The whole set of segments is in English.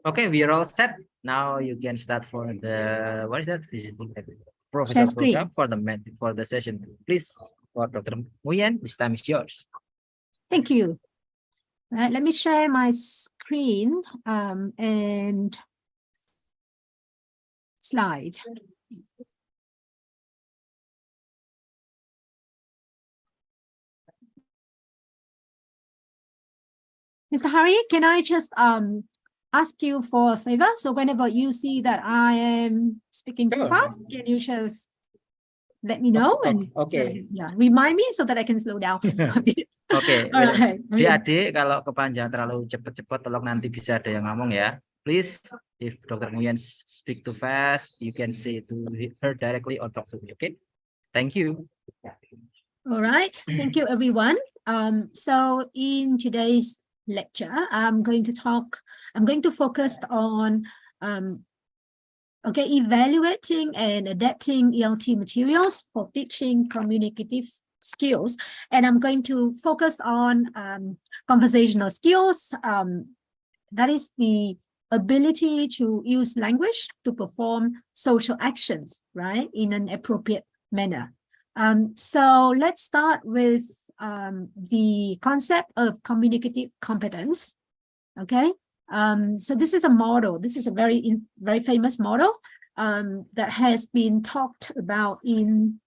Okay, we are all set. Now you can start for the what is that? Professor Share screen. program for the session. Please, for Dr. Nguyen, this time is yours. Thank you. Let me share my screen and slide. Mr. Hari, can I just ask you for a favor? So whenever you see that I am speaking too fast, can you just let me know and remind me so that I can slow down a bit. Oke, Alright. adik-adik kalau kepanjangan terlalu cepat-cepat tolong nanti bisa ada yang ngomong ya. Please, if Dr. Nguyen speak too fast, you can say to her directly or talk to me, okay? Thank you. All right, thank you everyone. So in today's lecture, I'm going to focus on evaluating and adapting ELT materials for teaching communicative skills. And I'm going to focus on conversational skills. That is the ability to use language to perform social actions, right, in an appropriate manner. So let's start with the concept of communicative competence. Okay. So this is a model. This is a very famous model that has been talked about in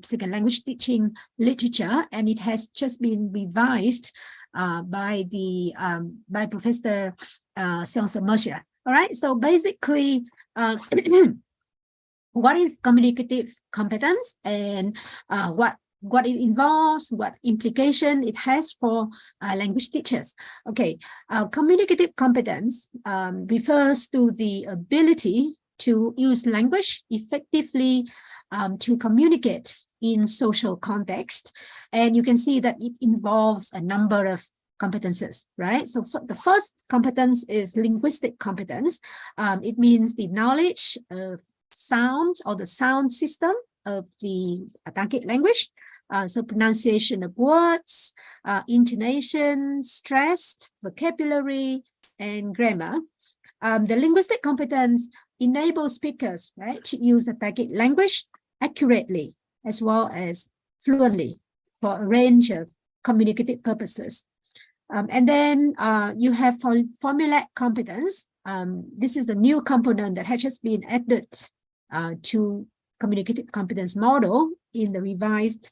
second language teaching literature, and it has just been revised by Professor Mercier. All right. So basically, what is communicative competence and what it involves, what implication it has for language teachers. Okay, communicative competence refers to the ability to use language effectively to communicate in social context. And you can see that it involves a number of competences, right? So the first competence is linguistic competence. It means the knowledge of sounds or the sound system of the target language. So pronunciation of words, intonation, stress, vocabulary, and grammar. The linguistic competence enables speakers, right, to use the target language accurately as well as fluently for a range of communicative purposes. And then you have formulaic competence. This is the new component that has just been added to communicative competence model in the revised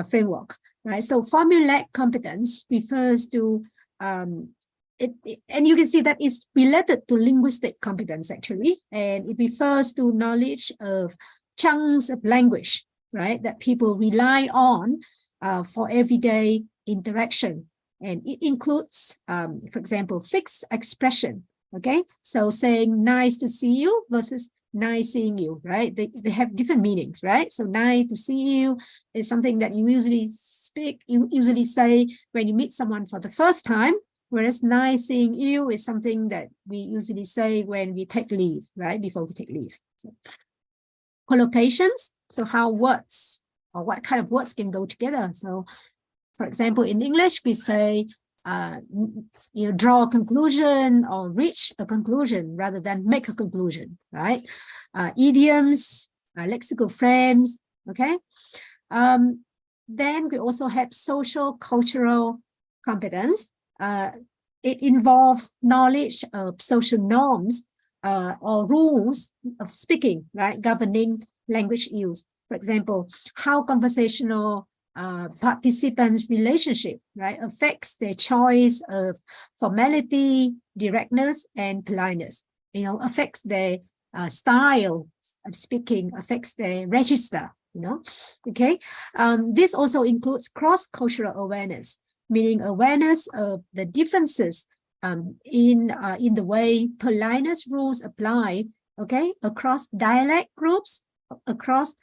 framework, right? So formulaic competence refers to and you can see that it's related to linguistic competence actually, and it refers to knowledge of chunks of language, right, that people rely on for everyday interaction, and it includes, for example, fixed expression. Okay, so saying nice to see you versus nice seeing you, right? They have different meanings, right? So nice to see you is something that you usually say when you meet someone for the first time, whereas nice seeing you is something that we usually say when we take leave, right? Before we take leave. So, collocations, so how words or what kind of words can go together. So for example, in English, we say, draw a conclusion or reach a conclusion rather than make a conclusion, right? Idioms, lexical frames, okay? Then we also have social cultural competence. It involves knowledge of social norms or rules of speaking, right? Governing language use. For example, how conversational participants' relationship, right, affects their choice of formality, directness, and politeness. Affects their style of speaking, affects their register. Okay. This also includes cross-cultural awareness, meaning awareness of the differences in the way politeness rules apply, okay, across dialect groups, across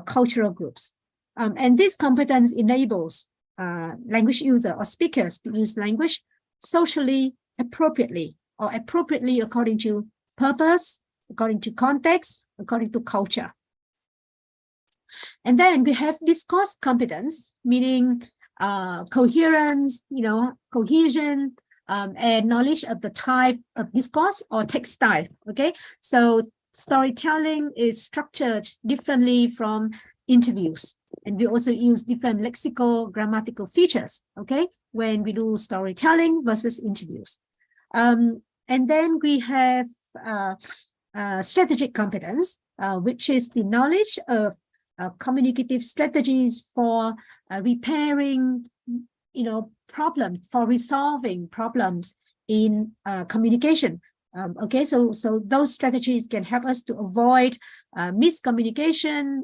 cultural groups. And this competence enables language user or speakers to use language socially appropriately, or appropriately according to purpose, according to context, according to culture. And then we have discourse competence, meaning coherence, cohesion, and knowledge of the type of discourse or text style. Okay, so storytelling is structured differently from interviews, and we also use different lexical grammatical features, okay, when we do storytelling versus interviews. And then we have strategic competence, which is the knowledge of communicative strategies for repairing, problems, for resolving problems in communication. Okay, so those strategies can help us to avoid miscommunication,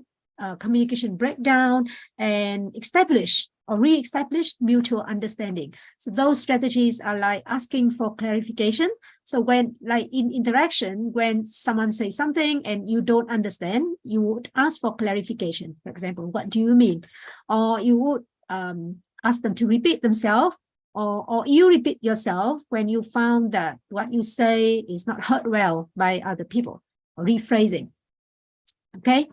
communication breakdown, and establish or re-establish mutual understanding. So those strategies are like asking for clarification. So when, like in interaction, when someone says something and you don't understand, you would ask for clarification. For example, what do you mean? Or you would ask them to repeat themselves, or you repeat yourself when you found that what you say is not heard well by other people, or rephrasing. Okay,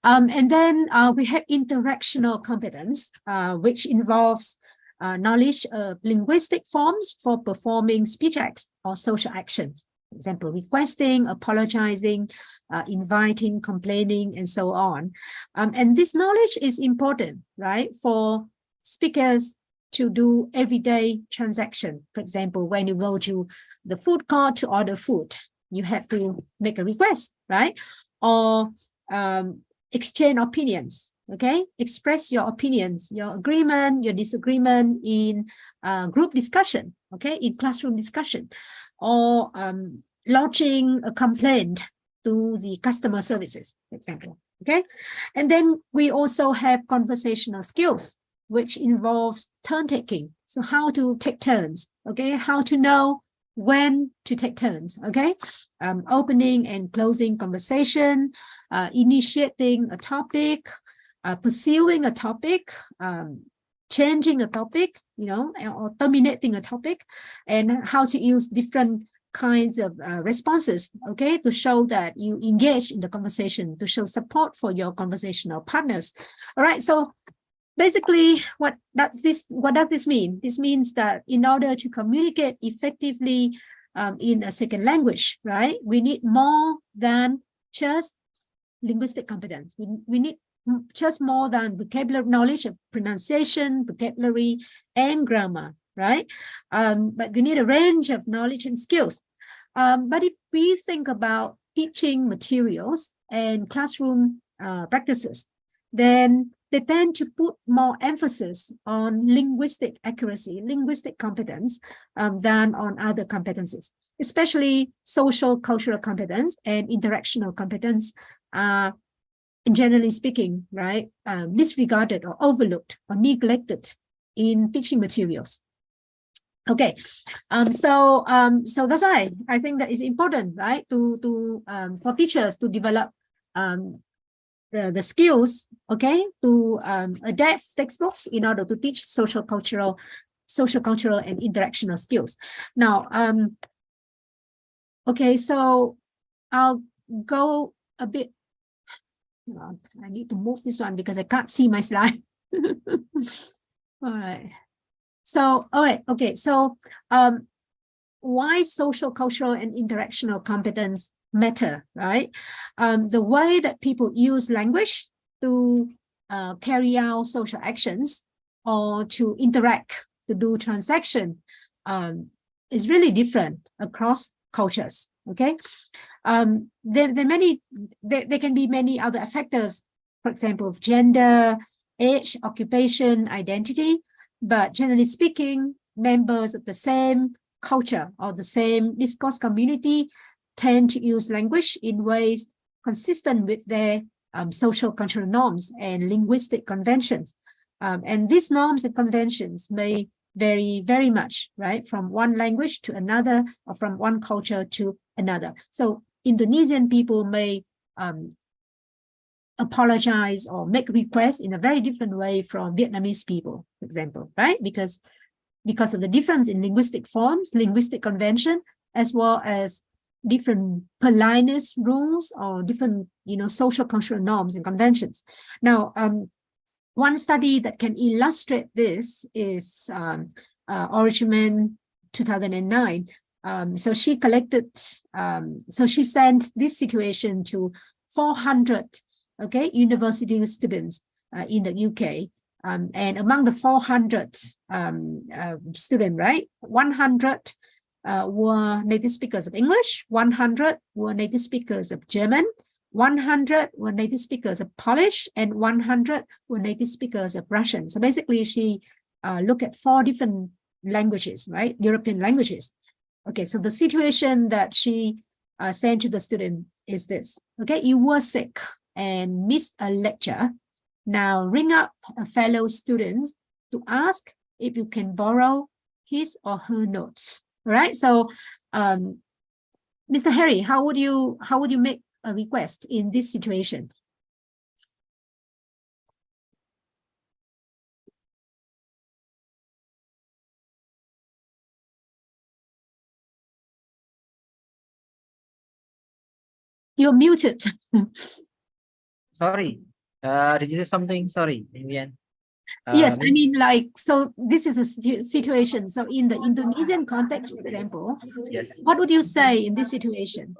and then we have interactional competence, which involves knowledge of linguistic forms for performing speech acts or social actions. For example, requesting, apologizing, inviting, complaining, and so on. And this knowledge is important, right, for speakers to do everyday transaction. For example, when you go to the food court to order food, you have to make a request, right? Or exchange opinions, okay? Express your opinions, your agreement, your disagreement in group discussion, okay? In classroom discussion, or launching a complaint to the customer services, for example, okay? And then we also have conversational skills, which involves turn taking. So how to take turns, okay? How to know when to take turns, okay? Opening and closing conversation, initiating a topic, pursuing a topic, changing a topic, or terminating a topic, and how to use different kinds of responses, okay, to show that you engage in the conversation, to show support for your conversational partners. All right, so basically, what does this mean? This means that in order to communicate effectively in a second language, right, we need more than just linguistic competence. We need just more than vocabulary knowledge of pronunciation, vocabulary, and grammar, right? But we need a range of knowledge and skills. But if we think about teaching materials and classroom practices, then they tend to put more emphasis on linguistic accuracy, linguistic competence, than on other competencies, especially social cultural competence and interactional competence are, generally speaking, right, disregarded or overlooked or neglected in teaching materials. Okay, so that's why I think that it's important, right, for teachers to develop the skills, okay, to adapt textbooks in order to teach social cultural and interactional skills. Now, okay, so I'll go a bit. I need to move this one because I can't see my slide. All right. So, all right, okay. So, why social, cultural, and interactional competence matter, right? The way that people use language to carry out social actions or to interact, to do transaction, is really different across cultures. Okay, there can be many other factors, for example, gender, age, occupation, identity, but generally speaking, members of the same culture or the same discourse community tend to use language in ways consistent with their social cultural norms and linguistic conventions. And these norms and conventions may vary very much, right, from one language to another or from one culture to another. So Indonesian people may apologize or make requests in a very different way from Vietnamese people, for example, right? Because of the difference in linguistic forms, linguistic convention, as well as different politeness rules or different, social cultural norms and conventions. Now, one study that can illustrate this is Origeman 2009. So she collected, so she sent this situation to 400 university students in the UK. And among the 400 students, right, 100 were native speakers of English, 100 were native speakers of German, 100 were native speakers of Polish, and 100 were native speakers of Russian. So basically, she looked at 4 different languages, right, European languages. Okay, so the situation that she sent to the student is this. Okay, you were sick and missed a lecture. Now ring up a fellow student to ask if you can borrow his or her notes. All right. So, Mr. Harry, how would you make a request in this situation? You're muted. Sorry. Did you say something? Sorry, Vivian. Yes, I mean, like, so this is a situation. So in the Indonesian context, for example, yes, what would you say in this situation?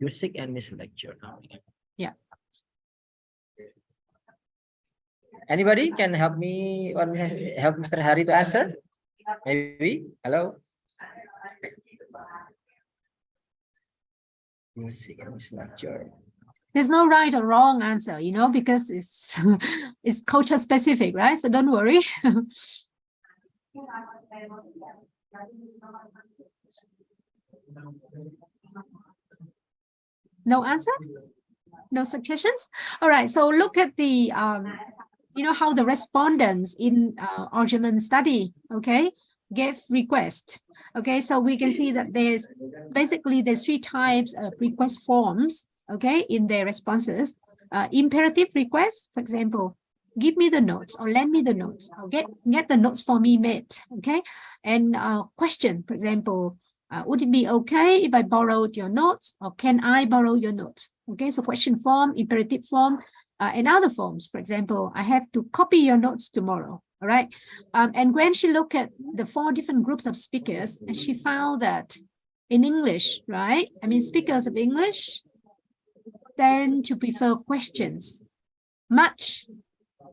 you're sick and miss lecture. Yeah. Anybody can help me or help Mr. Hari to answer? Maybe. Hello. You're sick and miss lecture. There's no right or wrong answer, because it's it's culture specific, right? So don't worry. No answer? No suggestions? All right. So look at the how the respondents in Origeman study, gave request. Okay, so we can see that there's 3 types of request forms, in their responses. Imperative request, for example, give me the notes or lend me the notes or get the notes for me made. And question, for example, would it be okay if I borrowed your notes, or can I borrow your notes? So question form, imperative form, and other forms. For example, I have to copy your notes tomorrow. All right. And when she looked at the 4 different groups of speakers, and she found that in English, right? I mean, speakers of English tend to prefer questions much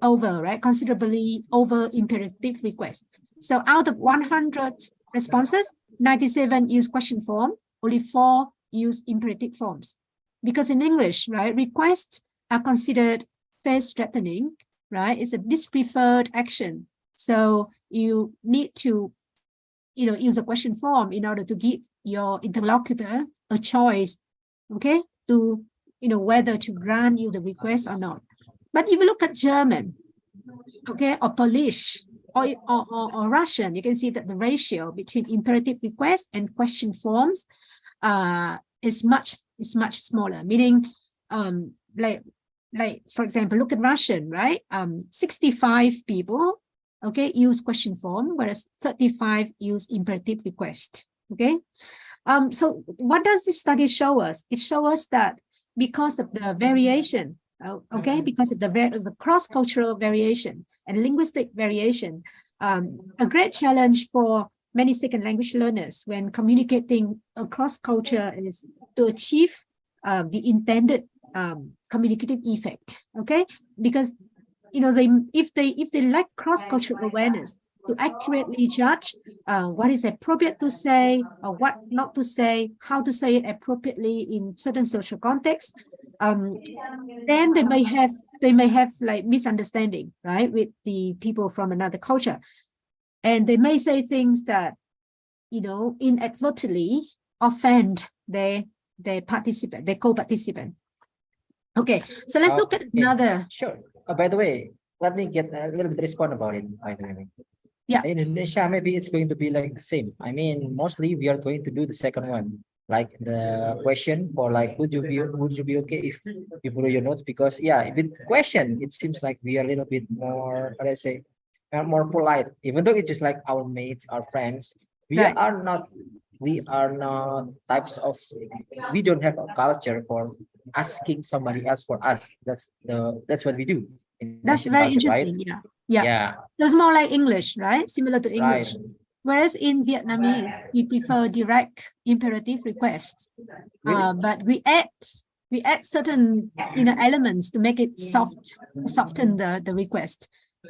over, right? Considerably over imperative requests. So out of 100 responses, 97 use question form, only 4 use imperative forms. Because in English, right, requests are considered face threatening, right? It's a dispreferred action. So you need to, use a question form in order to give your interlocutor a choice, to, whether to grant you the request or not. But if you look at German, or Polish, or Russian, you can see that the ratio between imperative request and question forms is much smaller. Meaning, like for example, look at Russian, right? 65 people, use question form, whereas 35 use imperative request. So what does this study show us? It shows us that because of the variation, because of the cross-cultural variation and linguistic variation, a great challenge for many second language learners when communicating across culture is to achieve the intended communicative effect. Because if they lack cross-cultural awareness to accurately judge what is appropriate to say or what not to say, how to say it appropriately in certain social contexts, then they may have they may have like misunderstanding, right, with the people from another culture. And they may say things that, you know, inadvertently offend their participant, their co-participant. Okay, so let's look at another. Sure. By the way, let me get a little bit respond about it, by the way. Yeah. In Indonesia, maybe it's going to be like the same. I mean, mostly we are going to do the second one, like the question for like, would you be okay if you blow your nose? Because yeah, with question, it seems like we are a little bit more, let's say, more polite. Even though it's just like our mates, our friends, Right. we are not types of, we don't have a culture for asking somebody else for us. That's what we do in That's Asian very culture, right? interesting. Yeah. Yeah. Yeah, That's more like English, right? Similar to English. right. Whereas in Vietnamese, we prefer direct imperative requests. Really? But we add certain, you know, elements to make it soften the request,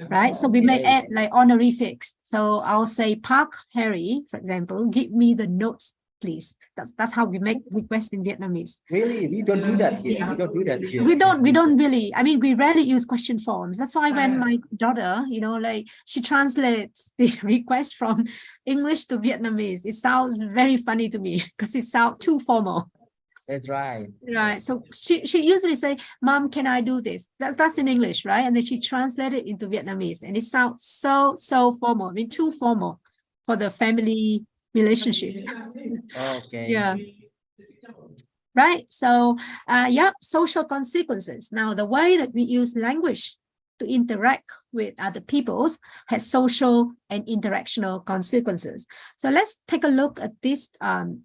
right? So we may add like honorifics. So I'll say, Park Harry, for example, give me the notes, please. That's how we make requests in Vietnamese. Really, we don't do that here. Yeah. We don't do that here. We don't really, I mean, we rarely use question forms. That's why when my daughter, you know, like she translates the request from English to Vietnamese, it sounds very funny to me because it sounds too formal. That's right. Right. So she usually say, Mom, can I do this? That's in English, right? And then she translated it into Vietnamese and it sounds so formal. I mean, too formal for the family relationships. Okay. Yeah. Right. So, yeah, social consequences. Now, the way that we use language to interact with other peoples has social and interactional consequences. So let's take a look at this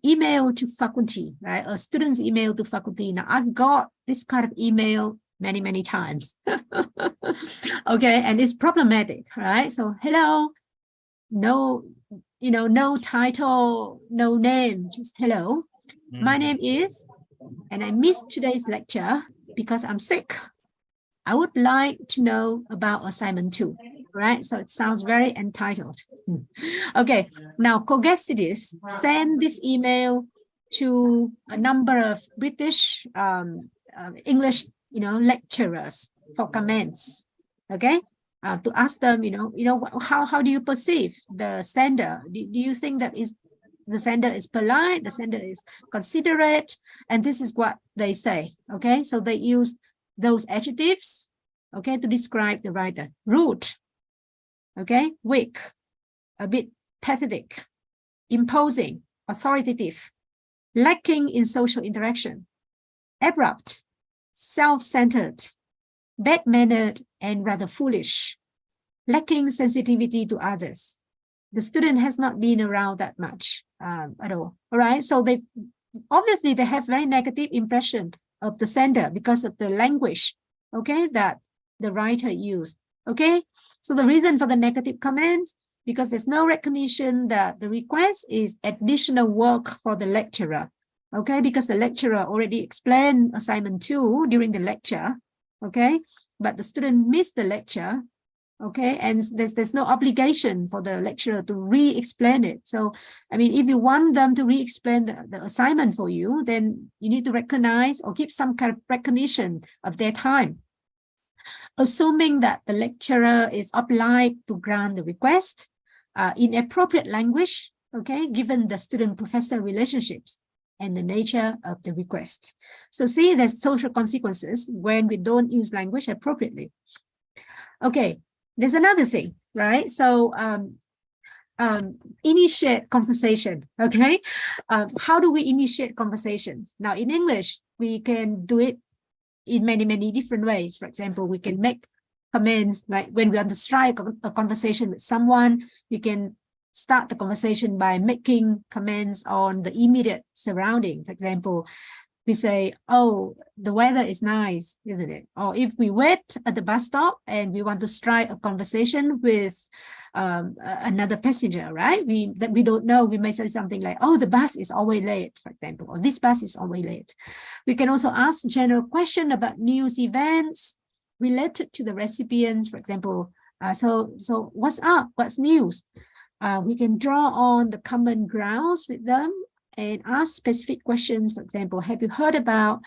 email to faculty, right? A student's email to faculty. Now, I've got this kind of email many times. Okay, and it's problematic, right? So, hello, no, you know, no title, no name, just hello. My name is, and I missed today's lecture because I'm sick. I would like to know about assignment 2, right? So it sounds very entitled. Okay, now Cogestis send this email to a number of British English, you know, lecturers for comments. Okay, to ask them, how do you perceive the sender? Do you think that the sender is polite, the sender is considerate, and this is what they say. Okay, so they use those adjectives, okay, to describe the writer. Rude, okay, weak, a bit pathetic, imposing, authoritative, lacking in social interaction, abrupt, self-centered, bad-mannered, and rather foolish, lacking sensitivity to others. The student has not been around that much at all. All right, so they obviously they have very negative impression of the sender because of the language, okay, that the writer used. Okay, so the reason for the negative comments, because there's no recognition that the request is additional work for the lecturer. Okay, because the lecturer already explained assignment 2 during the lecture. Okay, but the student missed the lecture. Okay, and there's no obligation for the lecturer to re-explain it. So, I mean, if you want them to re-explain the assignment for you, then you need to recognize or give some kind of recognition of their time. Assuming that the lecturer is obliged to grant the request in appropriate language, okay, given the student-professor relationships and the nature of the request. So see, there's social consequences when we don't use language appropriately. Okay. There's another thing, right? So initiate conversation, okay? How do we initiate conversations? Now, in English, we can do it in many different ways. For example, we can make comments, right? When we want to strike a conversation with someone, you can start the conversation by making comments on the immediate surrounding. For example, we say, oh, the weather is nice, isn't it? Or if we wait at the bus stop and we want to strike a conversation with another passenger, right? That we don't know, we may say something like, oh, the bus is always late, for example, or this bus is always late. We can also ask general question about news events related to the recipients, for example. So what's up? What's news? We can draw on the common grounds with them and ask specific questions. For example, have you heard about,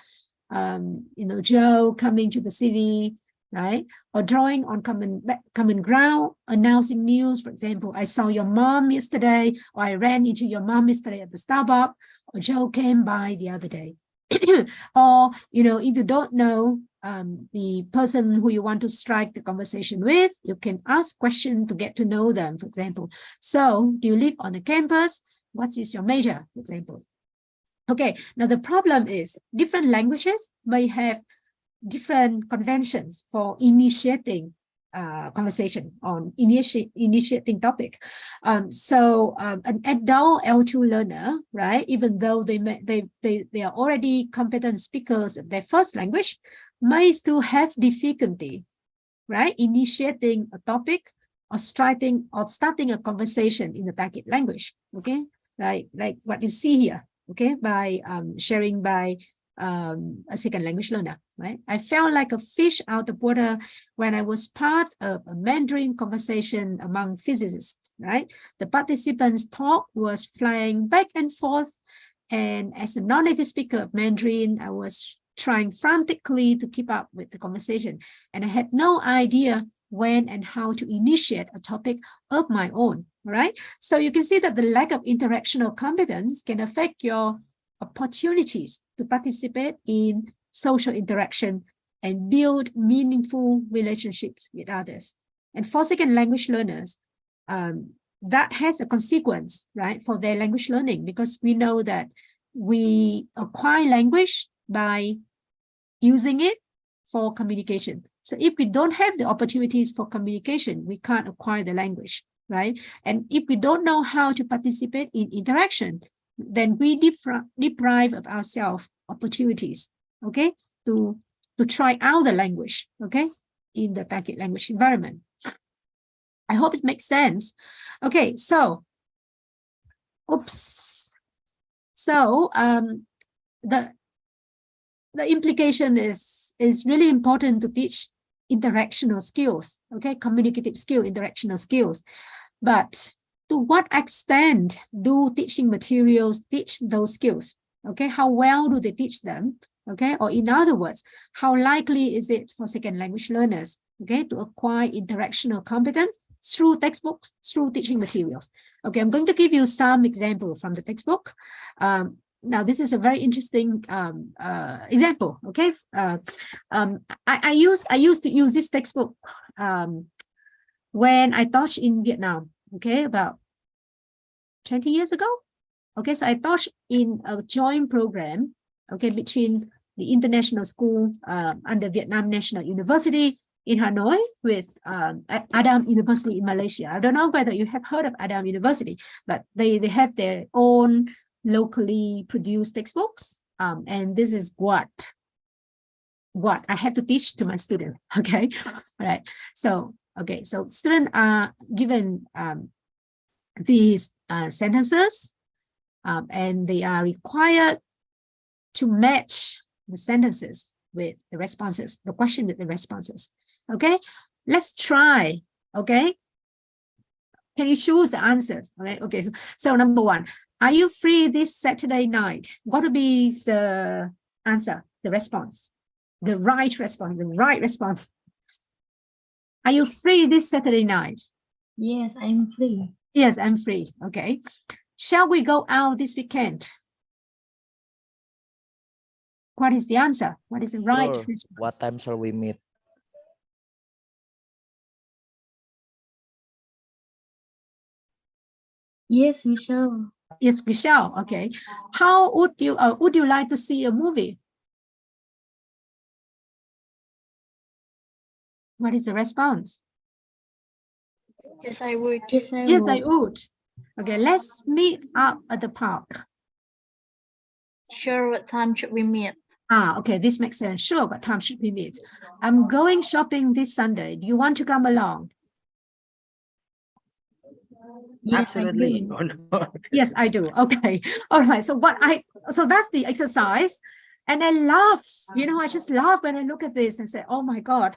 Joe coming to the city right? Or drawing on common ground, announcing news. For example, I saw your mom yesterday, or I ran into your mom yesterday at the Starbucks, or Joe came by the other day. Or, you know, if you don't know the person who you want to strike the conversation with, you can ask questions to get to know them. For example, so do you live on the campus? What is your major, for example? Okay, now the problem is different languages may have different conventions for initiating conversation on initiating topic. So an adult L2 learner, right, even though they are already competent speakers of their first language, may still have difficulty, right, initiating a topic or starting a conversation in the target language. Okay, right, like what you see here. Okay, by sharing by a second language learner, right? I felt like a fish out of water when I was part of a Mandarin conversation among physicists, right? The participants' talk was flying back and forth, and as a non-native speaker of Mandarin, I was trying frantically to keep up with the conversation, and I had no idea when and how to initiate a topic of my own, right? So you can see that the lack of interactional competence can affect your opportunities to participate in social interaction and build meaningful relationships with others. And for second language learners, that has a consequence, right, for their language learning, because we know that we acquire language by using it for communication. So if we don't have the opportunities for communication, we can't acquire the language, right? And if we don't know how to participate in interaction, then we deprive of ourselves opportunities, okay, to try out the language, okay, in the target language environment. I hope it makes sense. Okay, so, oops. So the implication is really important to teach interactional skills, okay, communicative skill, interactional skills. But to what extent do teaching materials teach those skills? Okay, how well do they teach them? Okay, or in other words, how likely is it for second language learners, okay, to acquire interactional competence through textbooks, through teaching materials? Okay, I'm going to give you some example from the textbook. Now, this is a very interesting example. Okay, I used to use this textbook when I taught in Vietnam. Okay, about 20 years ago. Okay, so I taught in a joint program, okay, between the international school under Vietnam National University in Hanoi with Adam University in Malaysia. I don't know whether you have heard of Adam University, but they have their own locally produced textbooks. And this is what I have to teach to my student. Okay, all right. So, okay, so students are given these sentences, and they are required to match the sentences with the responses, the question with the responses. Okay, let's try. Okay, can you choose the answers? Okay, okay. So number one, are you free this Saturday night? What would be the answer, the response, the right response, the right response? Are you free this Saturday night? Yes, I'm free. Yes, I'm free. Okay. Shall we go out this weekend? What is the answer? What is the right Sure. response? What time shall we meet? Yes, we shall. Yes, we shall. Okay. How would you like to see a movie? What is the response? Yes, I would. Yes, I Yes, would. I would. Okay, let's meet up at the park. Sure, what time should we meet? Okay, this makes sense. Sure, what time should we meet? I'm going shopping this Sunday. Do you want to come along? Yes, Absolutely. I Or not. Yes, I do. Okay. All right. So that's the exercise. And I laugh, I just laugh when I look at this and say, oh my God.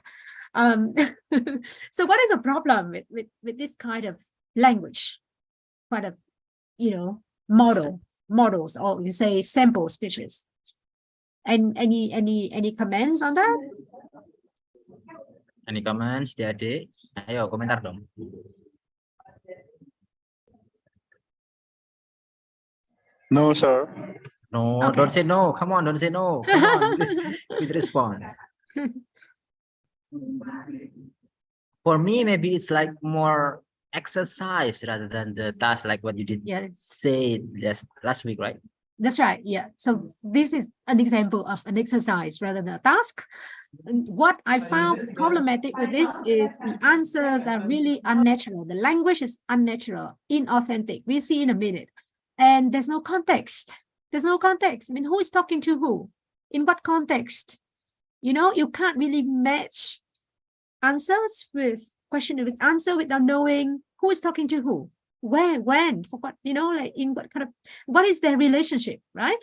So what is the problem with this kind of language? Kind of, models, or you say sample speeches. And any comments on that? Any comments, Adik? Ayo komentar dong. No, sir. No, Okay. don't say no. Come on, don't say no. Come on, with response. For me, maybe it's like more exercise rather than the task, like what you did Yeah, say last week, right? that's right. Yeah. So this is an example of an exercise rather than a task. And what I found problematic with this is the answers are really unnatural. The language is unnatural, inauthentic. We see in a minute. And there's no context. There's no context. I mean, who is talking to who? In what context? You know, you can't really match answers with question with answer without knowing who is talking to who, where, when, for what, you know, like in what kind of, what is their relationship, right?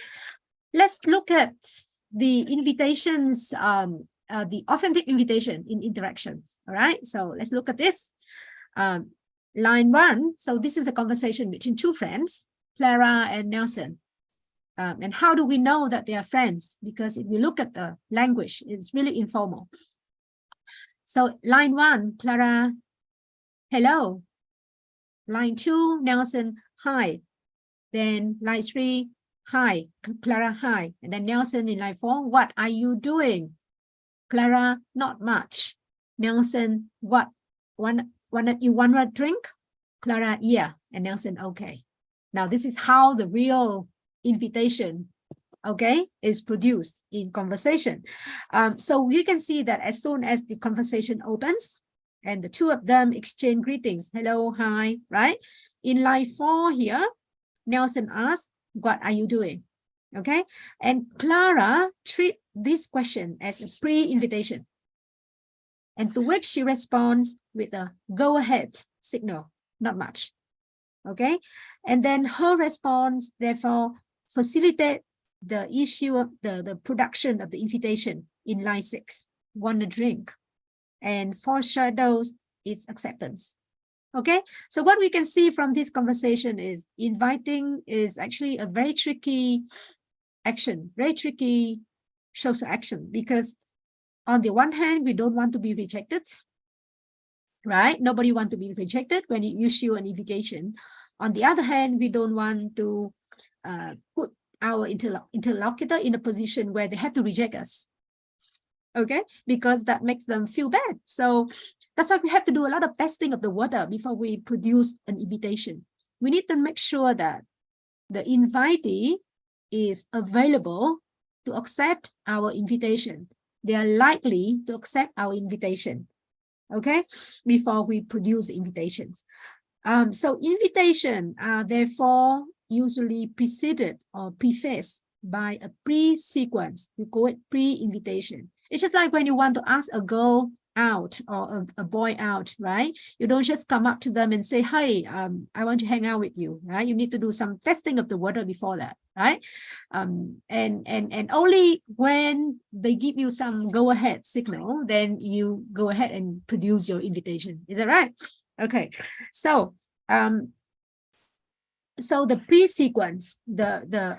Let's look at the invitations, the authentic invitation in interactions. All right, so let's look at this. Line 1. So this is a conversation between two friends, Clara and Nelson. And how do we know that they are friends? Because if you look at the language, it's really informal. So line 1, Clara, hello. Line 2, Nelson, hi. Then line 3, hi, Clara, hi. And then Nelson in line 4, what are you doing? Clara, not much. Nelson, what? You want a drink? Clara, yeah. And Nelson, okay. Now this is how the real invitation, okay, is produced in conversation. So you can see that as soon as the conversation opens and the two of them exchange greetings, hello, hi, right? In line 4 here, Nelson asks, what are you doing? Okay, and Clara treats this question as a pre-invitation, and to which she responds with a go ahead signal, not much. Okay, and then her response therefore facilitate the issue of the production of the invitation in line 6, want a drink, and foreshadows its acceptance. Okay, so what we can see from this conversation is inviting is actually a very tricky action, very tricky social action, because on the one hand, we don't want to be rejected, right? Nobody wants to be rejected when you issue an invitation. On the other hand, we don't want to put our interlocutor in a position where they have to reject us, okay? Because that makes them feel bad. So that's why we have to do a lot of testing of the water before we produce an invitation. We need to make sure that the invitee is available to accept our invitation. They are likely to accept our invitation, okay, before we produce invitations. So invitation are therefore usually preceded or prefaced by a pre-sequence. We call it pre-invitation. It's just like when you want to ask a girl out or a boy out, right? You don't just come up to them and say, hey, I want to hang out with you, right? You need to do some testing of the water before that, right? And only when they give you some go-ahead signal, then you go ahead and produce your invitation. Is that right? Okay, so so the pre-sequence, the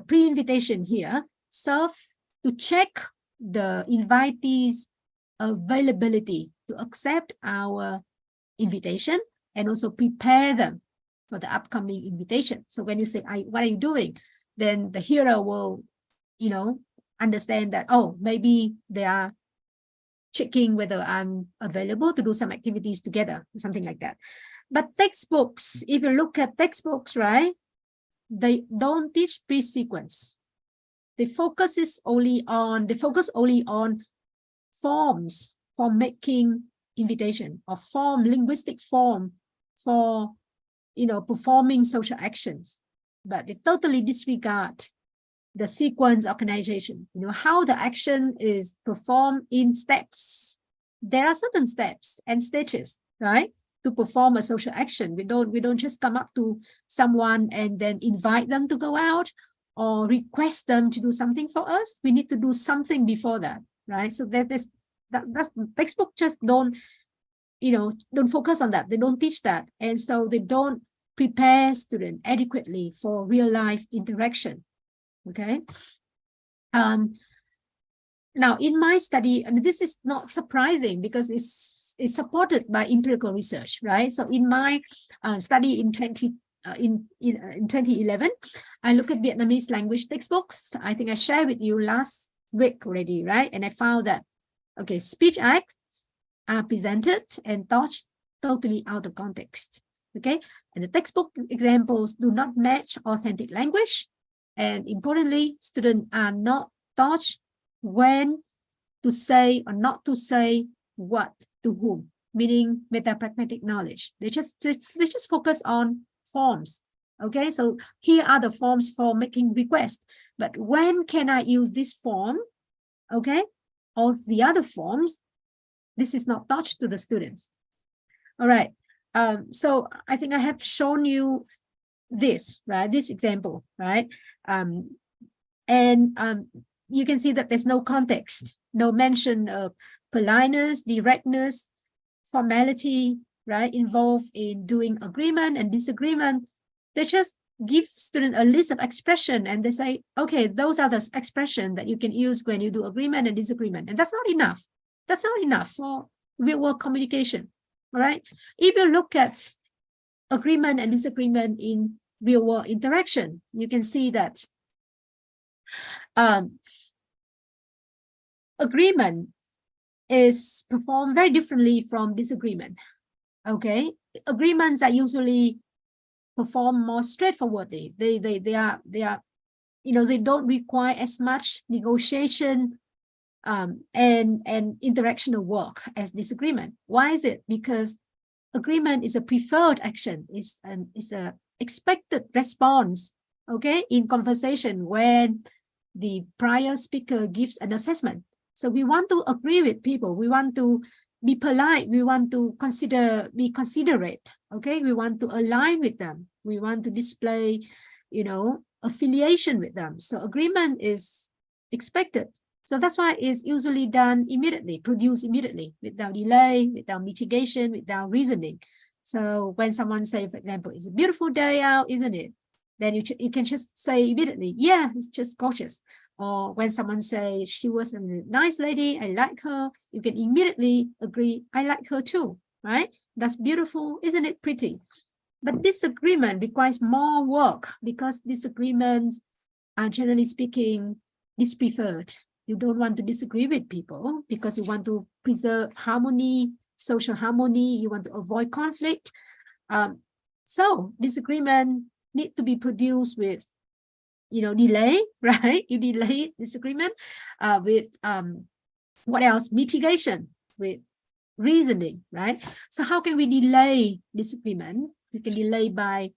pre-invitation here serve to check the invitees' availability to accept our invitation and also prepare them for the upcoming invitation. So when you say, what are you doing? Then the hearer will, you know, understand that, oh, maybe they are checking whether I'm available to do some activities together, something like that. But textbooks, if you look at textbooks, right, they don't teach pre-sequence. They focus only on forms for making invitation, or linguistic form for, you know, performing social actions. But they totally disregard the sequence organization, you know, how the action is performed in steps. There are certain steps and stages, right, to perform a social action. We don't just come up to someone and then invite them to go out or request them to do something for us. We need to do something before that, right? So that's textbook just don't, you know, don't focus on that. They don't teach that, and so they don't prepare students adequately for real life interaction. Okay. Now, in my study, I mean, this is not surprising because it's supported by empirical research, right? So in my study in 2011, I look at Vietnamese language textbooks. I think I shared with you last week already, right? And I found that, okay, speech acts are presented and taught totally out of context, okay? And the textbook examples do not match authentic language. And importantly, students are not taught when to say or not to say what to whom, meaning metapragmatic knowledge. They just focus on forms. Okay, so here are the forms for making requests. But when can I use this form? Okay, or the other forms, this is not taught to the students. All right. So I think I have shown you this, right? This example, right? You can see that there's no context, no mention of politeness, directness, formality, right, involved in doing agreement and disagreement. They just give students a list of expression and they say, okay, those are the expressions that you can use when you do agreement and disagreement. And that's not enough. That's not enough for real world communication. All right. If you look at agreement and disagreement in real world interaction, you can see that agreement is performed very differently from disagreement. Okay, agreements are usually performed more straightforwardly. They are, you know, they don't require as much negotiation and interaction of work as disagreement. Why is it? Because agreement is a preferred action. It's a expected response. Okay, in conversation when the prior speaker gives an assessment. So we want to agree with people. We want to be polite. We want to be considerate. Okay, we want to align with them. We want to display, you know, affiliation with them. So agreement is expected. So that's why it's usually done immediately, produced immediately, without delay, without mitigation, without reasoning. So when someone say, for example, it's a beautiful day out, isn't it? Then you can just say immediately, yeah, it's just gorgeous. Or when someone say she was a nice lady, I like her, you can immediately agree, I like her too, right? That's beautiful, isn't it pretty? But disagreement requires more work because disagreements are generally speaking dispreferred. You don't want to disagree with people because you want to preserve harmony, social harmony, you want to avoid conflict. So disagreement need to be produced with, you know, delay, right? You delay disagreement with what else? Mitigation, with reasoning, right? So how can we delay disagreement? We can delay by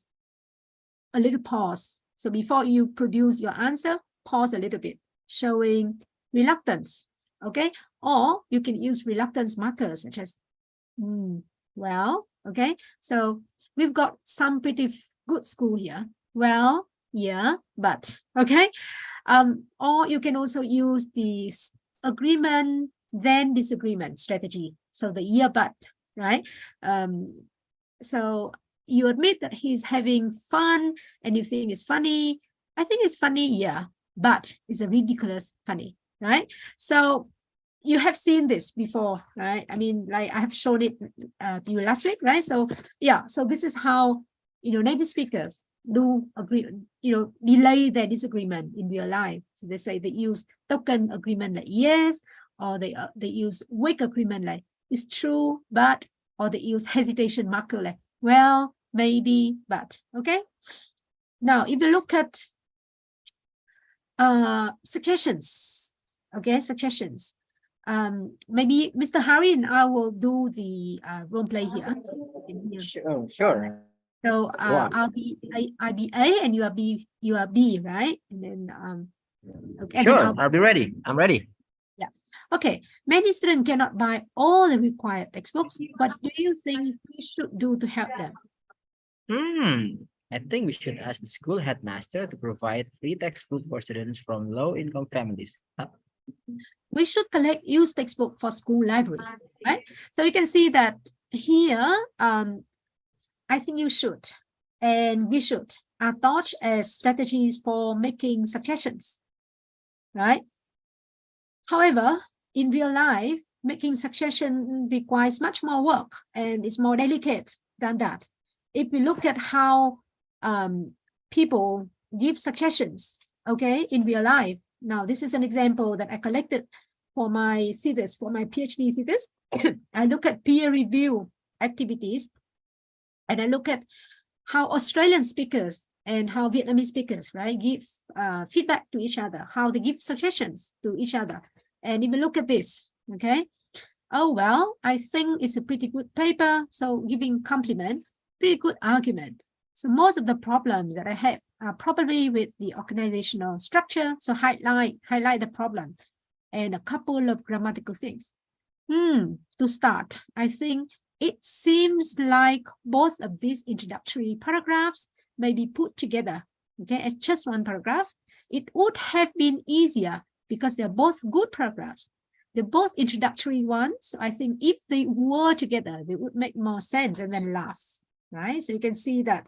a little pause. So before you produce your answer, pause a little bit, showing reluctance, okay? Or you can use reluctance markers such as, well, okay? So we've got some pretty good school here. Well, yeah, but, okay? Or you can also use the agreement, then disagreement strategy. So the yeah, but, right? So you admit that he's having fun and you think it's funny. I think it's funny, yeah, but it's a ridiculous funny, right? So you have seen this before, right? I mean, like I have shown it to you last week, right? So yeah, so this is how, you know, native speakers do agree, you know, delay their disagreement in real life. So they say they use token agreement like yes, or they use weak agreement like it's true, but, or they use hesitation marker like well, maybe, but, okay? Now, if you look at suggestions, okay, suggestions. Maybe Mr. Harry and I will do the role play here. Sure, sure. So Go on. I'll be A and you are B, right? And then okay. And Sure, then I'll be ready. I'm ready. yeah. Okay. Many students cannot buy all the required textbooks. What do you think we should do to help them? I think we should ask the school headmaster to provide free textbook for students from low-income families. We should collect used textbook for school library, right? So you can see that here, I think you should, and we should, are taught as strategies for making suggestions, right? However, in real life, making suggestion requires much more work and it's more delicate than that. If we look at how people give suggestions, okay, in real life. Now, this is an example that I collected for my thesis, for my PhD thesis. I look at peer review activities and I look at how Australian speakers and how Vietnamese speakers, right, give feedback to each other, how they give suggestions to each other. And if you look at this, okay, oh, well, I think it's a pretty good paper. So giving compliment, pretty good argument. So most of the problems that I have are probably with the organizational structure. So highlight the problem and a couple of grammatical things. To start, I think it seems like both of these introductory paragraphs may be put together, okay, as just one paragraph. It would have been easier because they're both good paragraphs. They're both introductory ones. So I think if they were together, they would make more sense and then laugh, right? So you can see that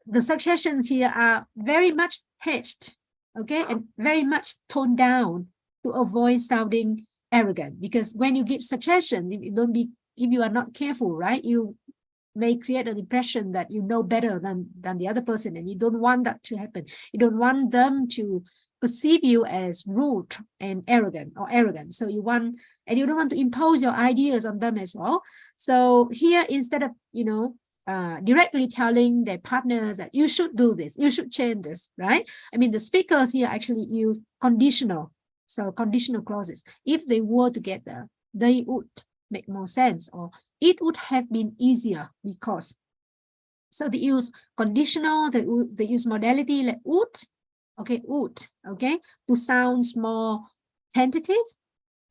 the suggestions here are very much hedged, okay, and very much toned down to avoid sounding arrogant. Because when you give suggestions, if you are not careful, right, you may create an impression that you know better than the other person, and you don't want that to happen. You don't want them to perceive you as rude and arrogant. So you don't want to impose your ideas on them as well. So here, instead of directly telling their partners that you should do this, you should change this, right? I mean, the speakers here actually use conditional, so conditional clauses. If they were together, they would make more sense, or it would have been easier because. So they use conditional, they use modality like would, okay, to sound more tentative,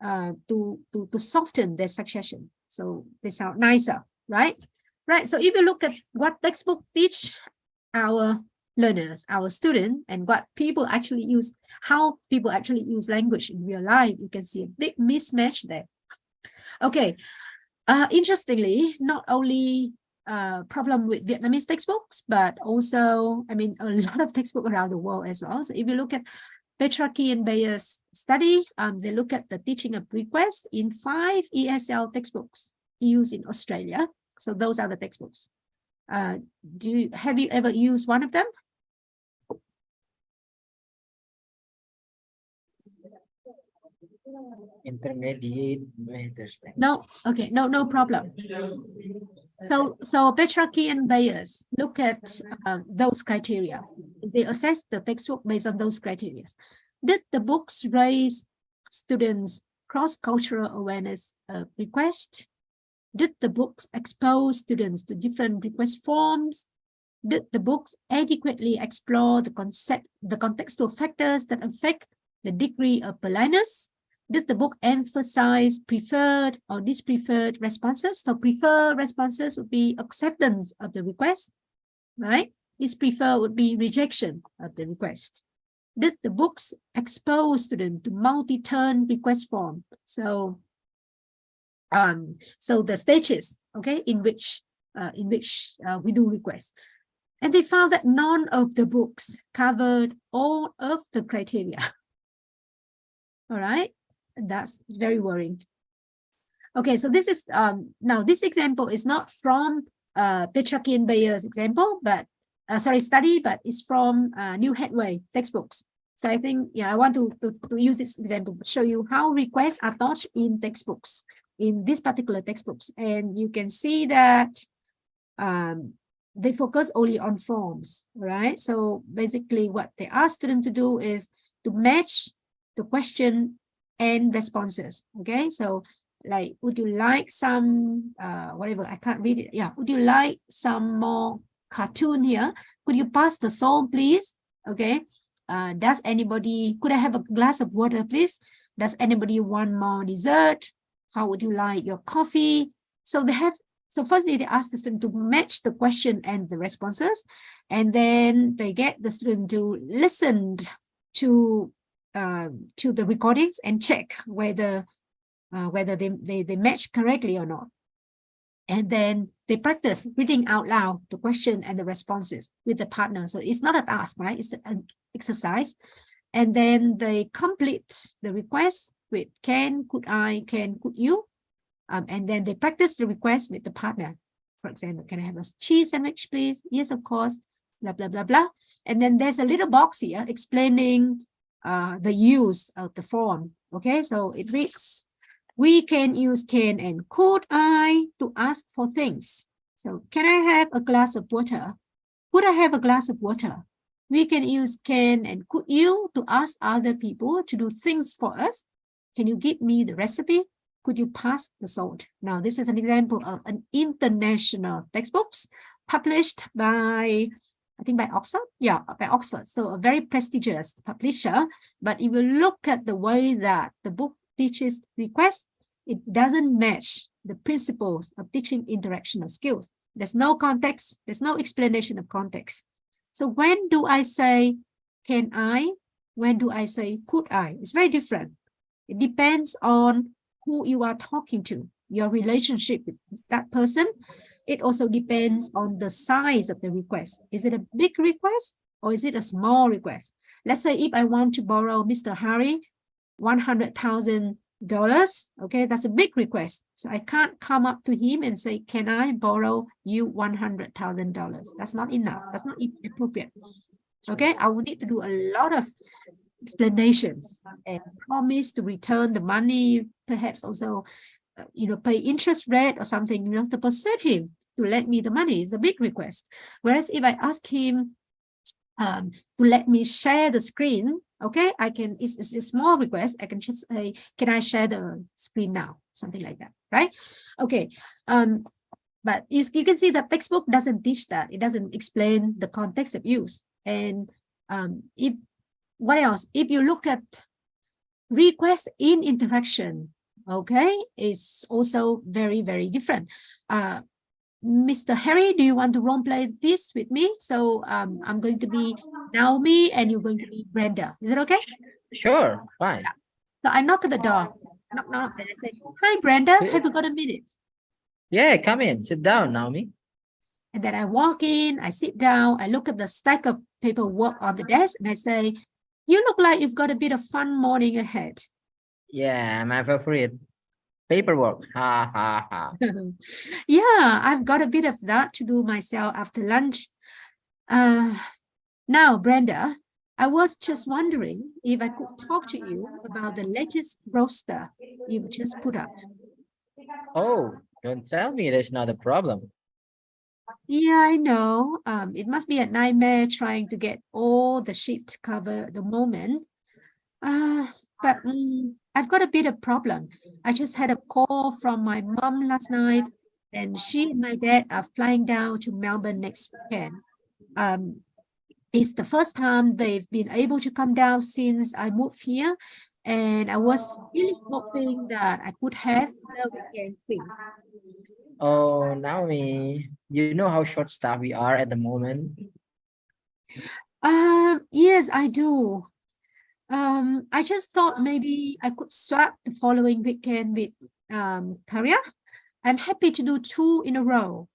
to soften their suggestion. So they sound nicer, right? Right. So if you look at what textbook teach our learners, our students, and what people actually use, how people actually use language in real life, you can see a big mismatch there. Okay. Interestingly, not only problem with Vietnamese textbooks, but also, I mean, a lot of textbooks around the world as well. So if you look at Petrarchy and Bayer's study, they look at the teaching of request in 5 ESL textbooks used in Australia. So those are the textbooks. Have you ever used one of them? Intermediate. No, okay, no problem. So Petrarchy and Bayers look at those criteria. They assess the textbook based on those criteria. Did the books raise students' cross-cultural awareness request? Did the books expose students to different request forms? Did the books adequately explore the contextual factors that affect the degree of politeness? Did the book emphasize preferred or dispreferred responses? So preferred responses would be acceptance of the request, right? Dispreferred would be rejection of the request. Did the books expose students to multi-turn request form? So the stages, okay, in which we do requests. And they found that none of the books covered all of the criteria. All right, that's very worrying. Okay, so this is now this example is not from Petrarchy and Bayer's example, but study, but it's from New Headway textbooks. So I think, yeah, I want to use this example to show you how requests are taught in textbooks, in these particular textbooks. And you can see that they focus only on forms, right? So basically what they ask students to do is to match the question and responses, okay? So like, would you like some, whatever, I can't read it. Yeah, would you like some more cartoon here? Could you pass the salt, please? Okay. Does anybody, could I have a glass of water, please? Does anybody want more dessert? How would you like your coffee? So firstly, they ask the student to match the question and the responses, and then they get the student to listen to the recordings and check whether they match correctly or not. And then they practice reading out loud the question and the responses with the partner. So it's not a task, right? It's an exercise. and then they complete the request with can, could I, can, could you, and then they practice the request with the partner. For example, can I have a cheese sandwich, please? Yes, of course. Blah blah blah blah. And then there's a little box here explaining the use of the form. Okay, so it reads, we can use can and could I to ask for things. So can I have a glass of water? Could I have a glass of water? We can use can and could you to ask other people to do things for us. Can you give me the recipe? Could you pass the salt? Now, this is an example of an international textbooks published by, I think by Oxford. Yeah, by Oxford. So a very prestigious publisher. But if you look at the way that the book teaches requests, it doesn't match the principles of teaching interactional skills. There's no context. There's no explanation of context. So when do I say, can I? When do I say, could I? It's very different. It depends on who you are talking to, your relationship with that person. It also depends on the size of the request. Is it a big request or is it a small request? Let's say if I want to borrow Mr. Harry $100,000, okay, that's a big request. So I can't come up to him and say, can I borrow you $100,000? That's not enough. That's not appropriate. Okay, I will need to do a lot of explanations and promise to return the money, perhaps also, pay interest rate or something, to persuade him to lend me the money is a big request. Whereas if I ask him to let me share the screen, okay, I can, it's a small request. I can just say, can I share the screen now? Something like that, right? Okay. But you can see that textbook doesn't teach that. It doesn't explain the context of use. And what else? If you look at request in interaction, okay, it's also very, very different. Mr. Harry, do you want to role play this with me? So I'm going to be Naomi and you're going to be Brenda. Is it okay? Sure, fine. Yeah. So I knock at the door. Knock, knock, and I say, hi, Brenda, have you got a minute? Yeah, come in, sit down, Naomi. And then I walk in, I sit down, I look at the stack of paperwork on the desk, and I say, you look like you've got a bit of fun morning ahead. Yeah, my favorite. Paperwork. Ha ha ha. Yeah, I've got a bit of that to do myself after lunch. Now, Brenda, I was just wondering if I could talk to you about the latest roster you've just put out. Oh, don't tell me there's not a problem. Yeah, I know. It must be a nightmare trying to get all the sheets covered at the moment. But I've got a bit of problem. I just had a call from my mom last night, and she and my dad are flying down to Melbourne next weekend. It's the first time they've been able to come down since I moved here, and I was really hoping that I could have the weekend free. Oh, Naomi, you know how short-staffed we are at the moment. Yes, I do. I just thought maybe I could swap the following weekend with Karya. I'm happy to do 2 in a row.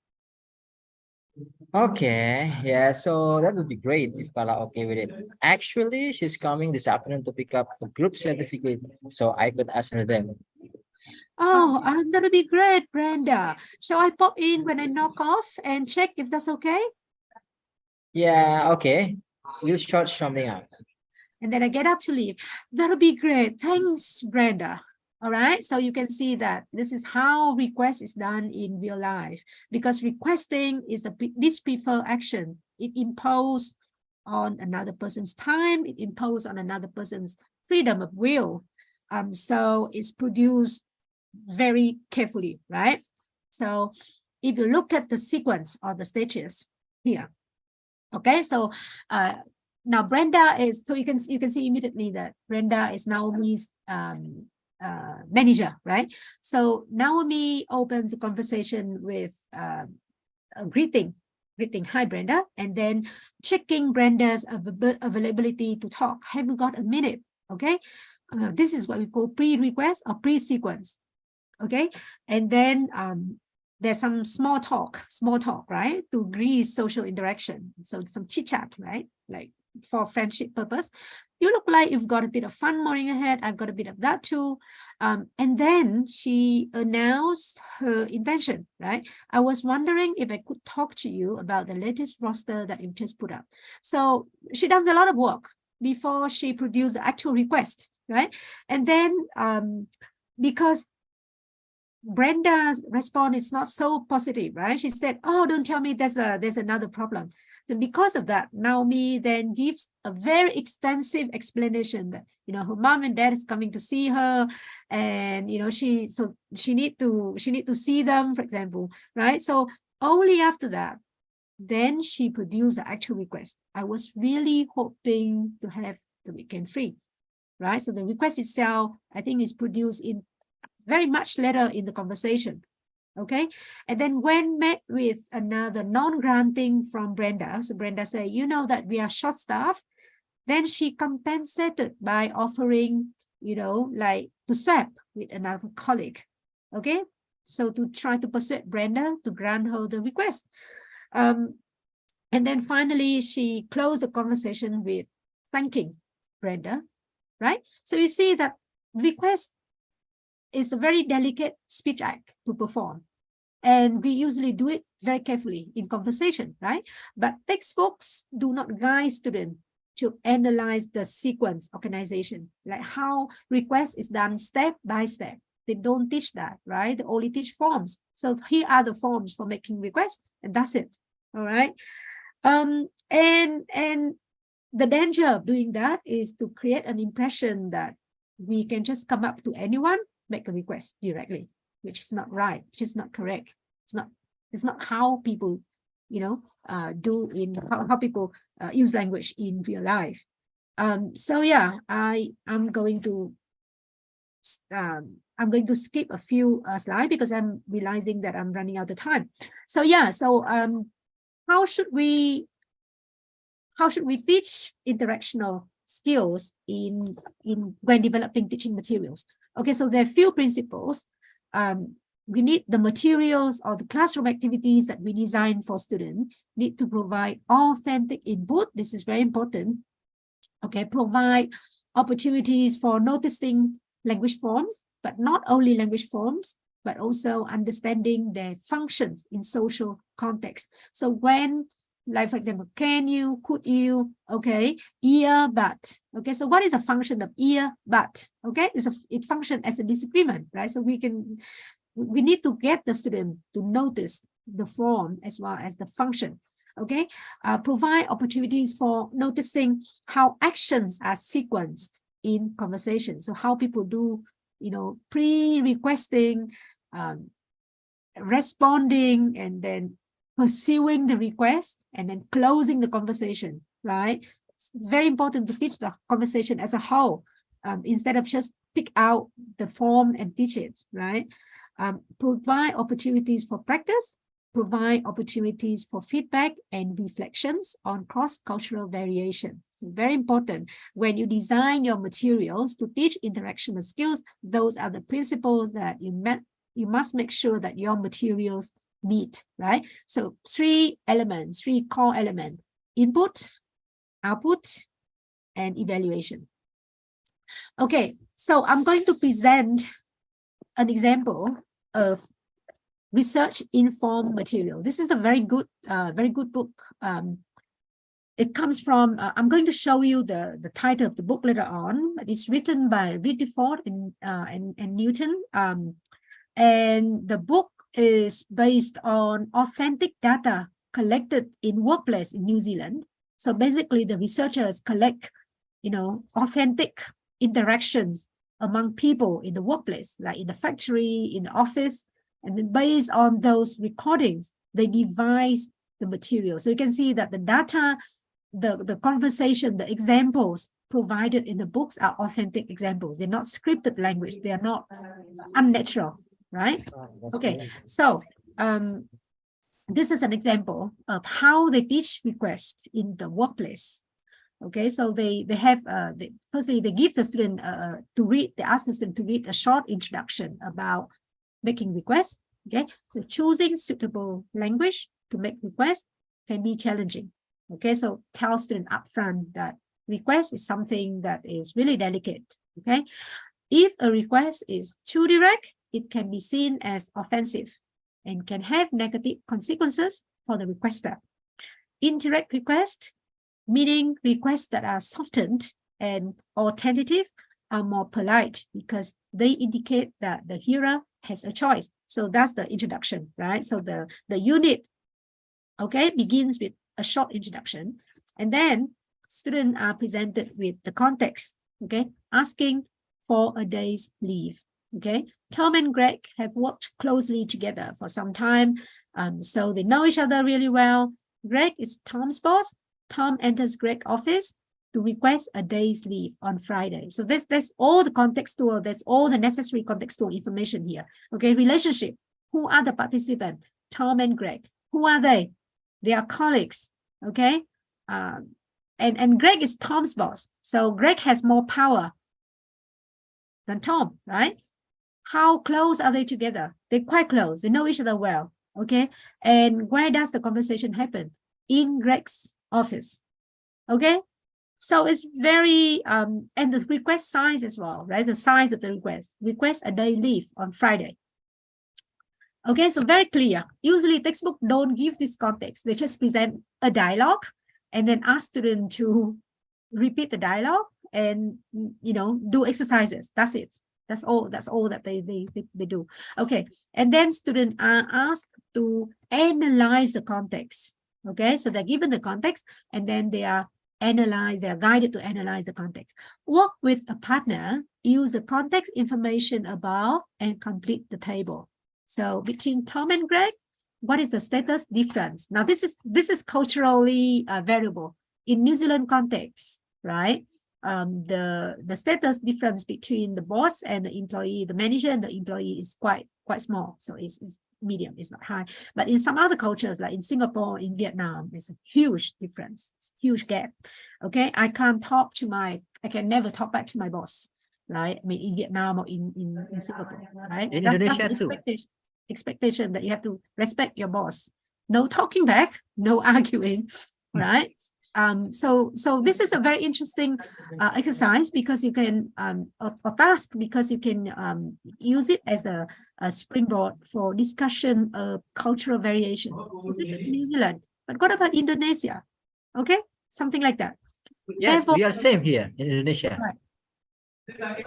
Okay, yeah, so that would be great if Kala okay with it. Actually, she's coming this afternoon to pick up a group certificate, so I could ask her then. Oh, that would be great, Brenda. Shall I pop in when I knock off and check if that's okay? Yeah, okay. We'll sort something out. And then I get up to leave. That'll be great. Thanks, Brenda. All right. So you can see that this is how request is done in real life, because requesting is a disprefer action. It imposes on another person's time. It imposes on another person's freedom of will. So it's produced very carefully, right? So if you look at the sequence or the stages here, okay. So now Brenda is, so you can see immediately that Brenda is Naomi's manager, right? So Naomi opens the conversation with a greeting, hi Brenda, and then checking Brenda's availability to talk. Have you got a minute? Okay, this is what we call pre-request or pre-sequence. Okay, and then there's some small talk, right, to grease social interaction. So some chit chat, right? Like for friendship purpose. You look like you've got a bit of fun morning ahead. I've got a bit of that too. And then she announced her intention, right? I was wondering if I could talk to you about the latest roster that you've just put up. So she does a lot of work before she produced the actual request, right? And then because Brenda's response is not so positive, right? She said, "Oh, don't tell me there's another problem." So because of that, Naomi then gives a very extensive explanation that, you know, her mom and dad is coming to see her, and, you know, she need to see them, for example, right? So only after that, then she produced the actual request. I was really hoping to have the weekend free, right? So the request itself, I think, is produced in very much later in the conversation. Okay. And then when met with another non-granting from Brenda, so Brenda said, you know that we are short-staffed, then she compensated by offering, you know, like to swap with another colleague. Okay. So to try to persuade Brenda to grant her the request. And then finally, she closed the conversation with thanking Brenda, right? So you see that request is a very delicate speech act to perform. And we usually do it very carefully in conversation, right? But textbooks do not guide students to analyze the sequence organization, like how request is done step by step. They don't teach that, right? They only teach forms. So here are the forms for making requests, and that's it. All right. And the danger of doing that is to create an impression that we can just come up to anyone, make a request directly, which is not right, which is not correct. It's not how people, you know, do in how people use language in real life. So yeah, I'm going to skip a few slides because I'm realizing that I'm running out of time. So yeah, so how should we teach interactional skills in when developing teaching materials? Okay, so there are a few principles. We need the materials or the classroom activities that we design for students need to provide authentic input. This is very important. Okay, provide opportunities for noticing language forms, but not only language forms, but also understanding their functions in social context. So when, like, for example, can you, could you, okay, ear, but, okay, so what is the function of ear, but, okay, it functions as a disagreement, right? So we need to get the student to notice the form as well as the function, okay? Provide opportunities for noticing how actions are sequenced in conversation. So how people do, you know, pre-requesting, responding, and then pursuing the request, and then closing the conversation, right? It's very important to teach the conversation as a whole, instead of just pick out the form and teach it, right? Provide opportunities for practice, provide opportunities for feedback and reflections on cross-cultural variation. So very important when you design your materials to teach interactional skills. Those are the principles that you must make sure that your materials meet, right? So three core elements: input, output, and evaluation. Okay, so I'm going to present an example of research-informed material. This is a very good book. It comes from, I'm going to show you the title of the book later on. It's written by Ridley-Ford and Newton. And the book is based on authentic data collected in workplace in New Zealand. So basically the researchers collect, you know, authentic interactions among people in the workplace, like in the factory, in the office, and then based on those recordings, they devise the material. So you can see that the data, the conversation, the examples provided in the books are authentic examples. They're not scripted language. They are not unnatural, right? Okay, so this is an example of how they teach requests in the workplace. Okay, so they have firstly they give the student they ask the student to read a short introduction about making requests. Okay, so choosing suitable language to make requests can be challenging. Okay, so tell student upfront that request is something that is really delicate. Okay, if a request is too direct, it can be seen as offensive and can have negative consequences for the requester. Indirect requests, meaning requests that are softened and or tentative, are more polite because they indicate that the hearer has a choice. So that's the introduction, right? So the unit, okay, begins with a short introduction, and then students are presented with the context, okay, asking for a day's leave. Okay, Tom and Greg have worked closely together for some time, so they know each other really well. Greg is Tom's boss. Tom enters Greg's office to request a day's leave on Friday. So that's all the contextual, that's all the necessary contextual information here. Okay, relationship. Who are the participants? Tom and Greg. Who are they? They are colleagues. Okay, and Greg is Tom's boss. So Greg has more power than Tom, right? How close are they together? They're quite close. They know each other well. Okay, and where does the conversation happen? In Greg's office. Okay, so it's very and the request size as well, right? The size of the request a day leave on Friday. Okay, so very clear. Usually textbook don't give this context. They just present a dialogue and then ask students to repeat the dialogue and, you know, do exercises. That's it. That's all that they do. Okay, and then students are asked to analyze the context. Okay, so they're given the context and then they are guided to analyze the context. Work with a partner, use the context information above and complete the table. So between Tom and Greg, what is the status difference? Now this is culturally variable. In New Zealand context, right? The status difference between the boss and the employee, the manager and the employee is quite small. So it's medium, it's not high. But in some other cultures, like in Singapore, in Vietnam, it's a huge difference, it's a huge gap. Okay, I can never talk back to my boss, right? I mean, in Vietnam or in Singapore, right? In That's Indonesia the expectation that you have to respect your boss. No talking back, no arguing, right? So this is a very interesting exercise because you can or task because you can use it as a springboard for discussion of cultural variation. So this is New Zealand, but what about Indonesia? Okay, something like that. Yes, we are same here in Indonesia. Right.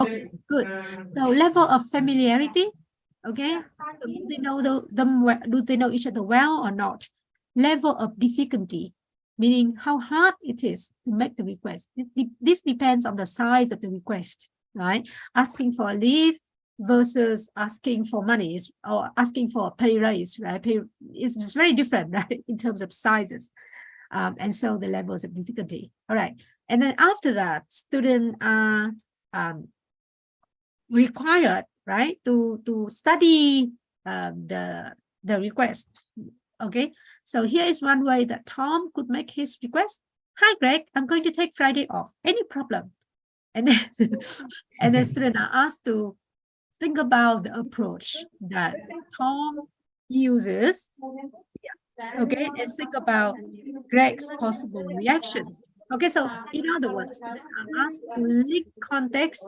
Okay, good. So level of familiarity. Okay, do they know do they know each other well or not? Level of difficulty, meaning how hard it is to make the request. This depends on the size of the request, right? Asking for a leave versus asking for money or asking for a pay raise, right? It's very different, right? In terms of sizes. And so the levels of difficulty. All right. And then after that, students are required, right, to study the request. Okay, so here is one way that Tom could make his request. Hi, Greg, I'm going to take Friday off. Any problem? And then and then students are asked to think about the approach that Tom uses. Yeah. Okay, and think about Greg's possible reactions. Okay, so in other words, students are asked to link context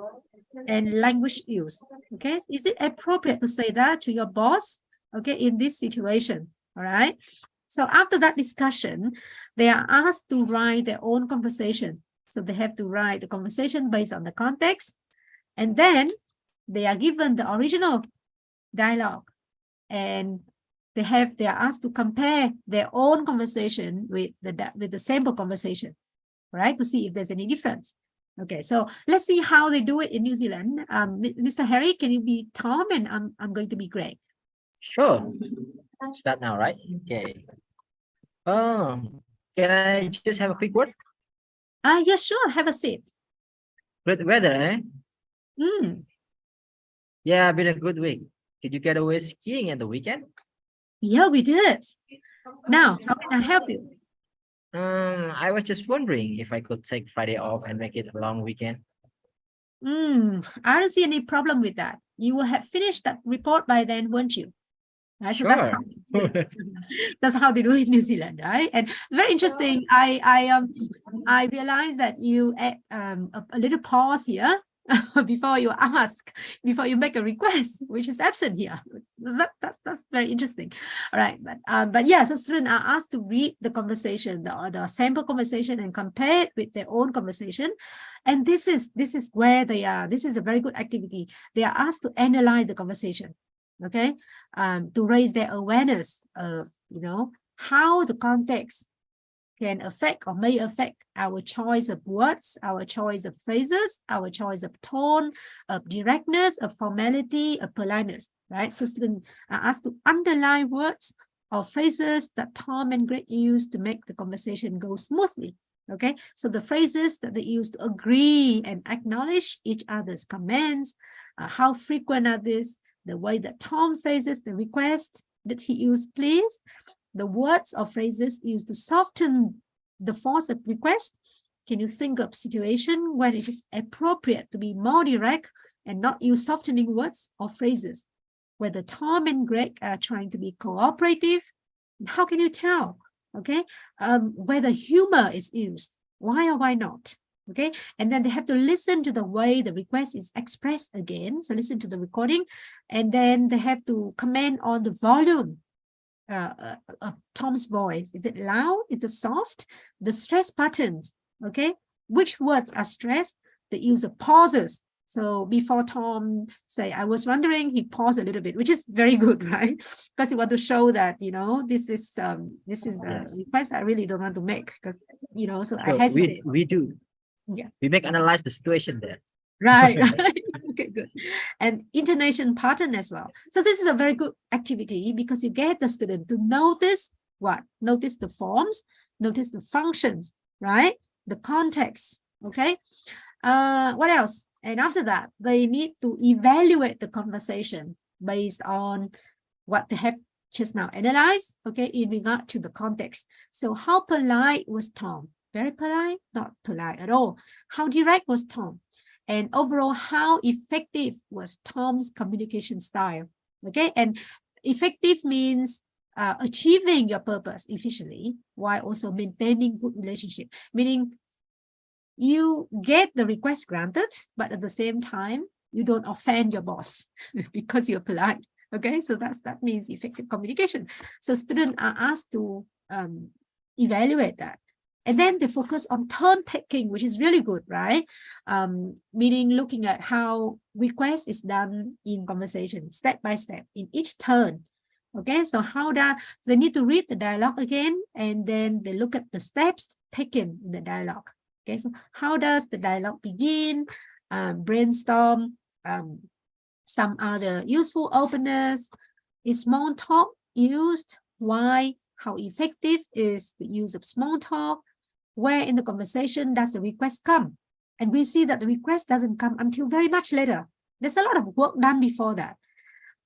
and language use. Okay, is it appropriate to say that to your boss? Okay, in this situation. All right. So after that discussion, they are asked to write their own conversation. So they have to write the conversation based on the context, and then they are given the original dialogue, and they are asked to compare their own conversation with the sample conversation, right, to see if there's any difference. Okay, so let's see how they do it in New Zealand. Mr. Harry, can you be Tom and I'm going to be Greg? Sure. Start now, right? Okay. Can I just have a quick word? Yeah, sure. Have a seat. Great weather, eh? Yeah, been a good week. Did you get away skiing at the weekend? Yeah, we did. Now, how can I help you? I was just wondering if I could take Friday off and make it a long weekend. I don't see any problem with that. You will have finished that report by then, won't you? Right? So that's how they do it. That's how they do it in New Zealand, right? And very interesting. I realized that you add a little pause here before you ask, before you make a request, which is absent here. That's very interesting. All right, but yeah, so students are asked to read the conversation, the sample conversation, and compare it with their own conversation. And this is where they are. This is a very good activity. They are asked to analyze the conversation, okay, to raise their awareness of, you know, how the context can affect or may affect our choice of words, our choice of phrases, our choice of tone, of directness, of formality, of politeness, right? So students are asked to underline words or phrases that Tom and Greg use to make the conversation go smoothly, okay? So the phrases that they use to agree and acknowledge each other's comments, how frequent are these, the way that Tom phrases the request that he used, please, the words or phrases used to soften the force of request. Can you think of situation when it is appropriate to be more direct and not use softening words or phrases? Whether Tom and Greg are trying to be cooperative, how can you tell? Okay, whether humor is used, why or why not? Okay, and then they have to listen to the way the request is expressed again. So listen to the recording, and then they have to comment on the volume Tom's voice. Is it loud? Is it soft? The stress buttons, okay? Which words are stressed? The use of pauses. So before Tom say, I was wondering, he paused a little bit, which is very good, right? Because you want to show that, you know, this is a request I really don't want to make, because, you know, so I hesitate. We do. Yeah. We make analyze the situation there. Right. Okay, good. And intonation pattern as well. So this is a very good activity because you get the student to notice what? Notice the forms, notice the functions, right? The context, okay? What else? And after that, they need to evaluate the conversation based on what they have just now analyzed, okay, in regard to the context. So how polite was Tom? Very polite? Not polite at all. How direct was Tom? And overall, how effective was Tom's communication style? Okay, and effective means achieving your purpose efficiently while also maintaining good relationship, meaning you get the request granted, but at the same time, you don't offend your boss because you're polite. Okay, so that means effective communication. So students are asked to evaluate that. And then they focus on turn taking, which is really good, right? Meaning looking at how request is done in conversation, step by step, in each turn. Okay, so they need to read the dialogue again, and then they look at the steps taken in the dialogue. Okay, so how does the dialogue begin? Brainstorm some other useful openers. Is small talk used? Why? How effective is the use of small talk? Where in the conversation does the request come? And we see that the request doesn't come until very much later. There's a lot of work done before that.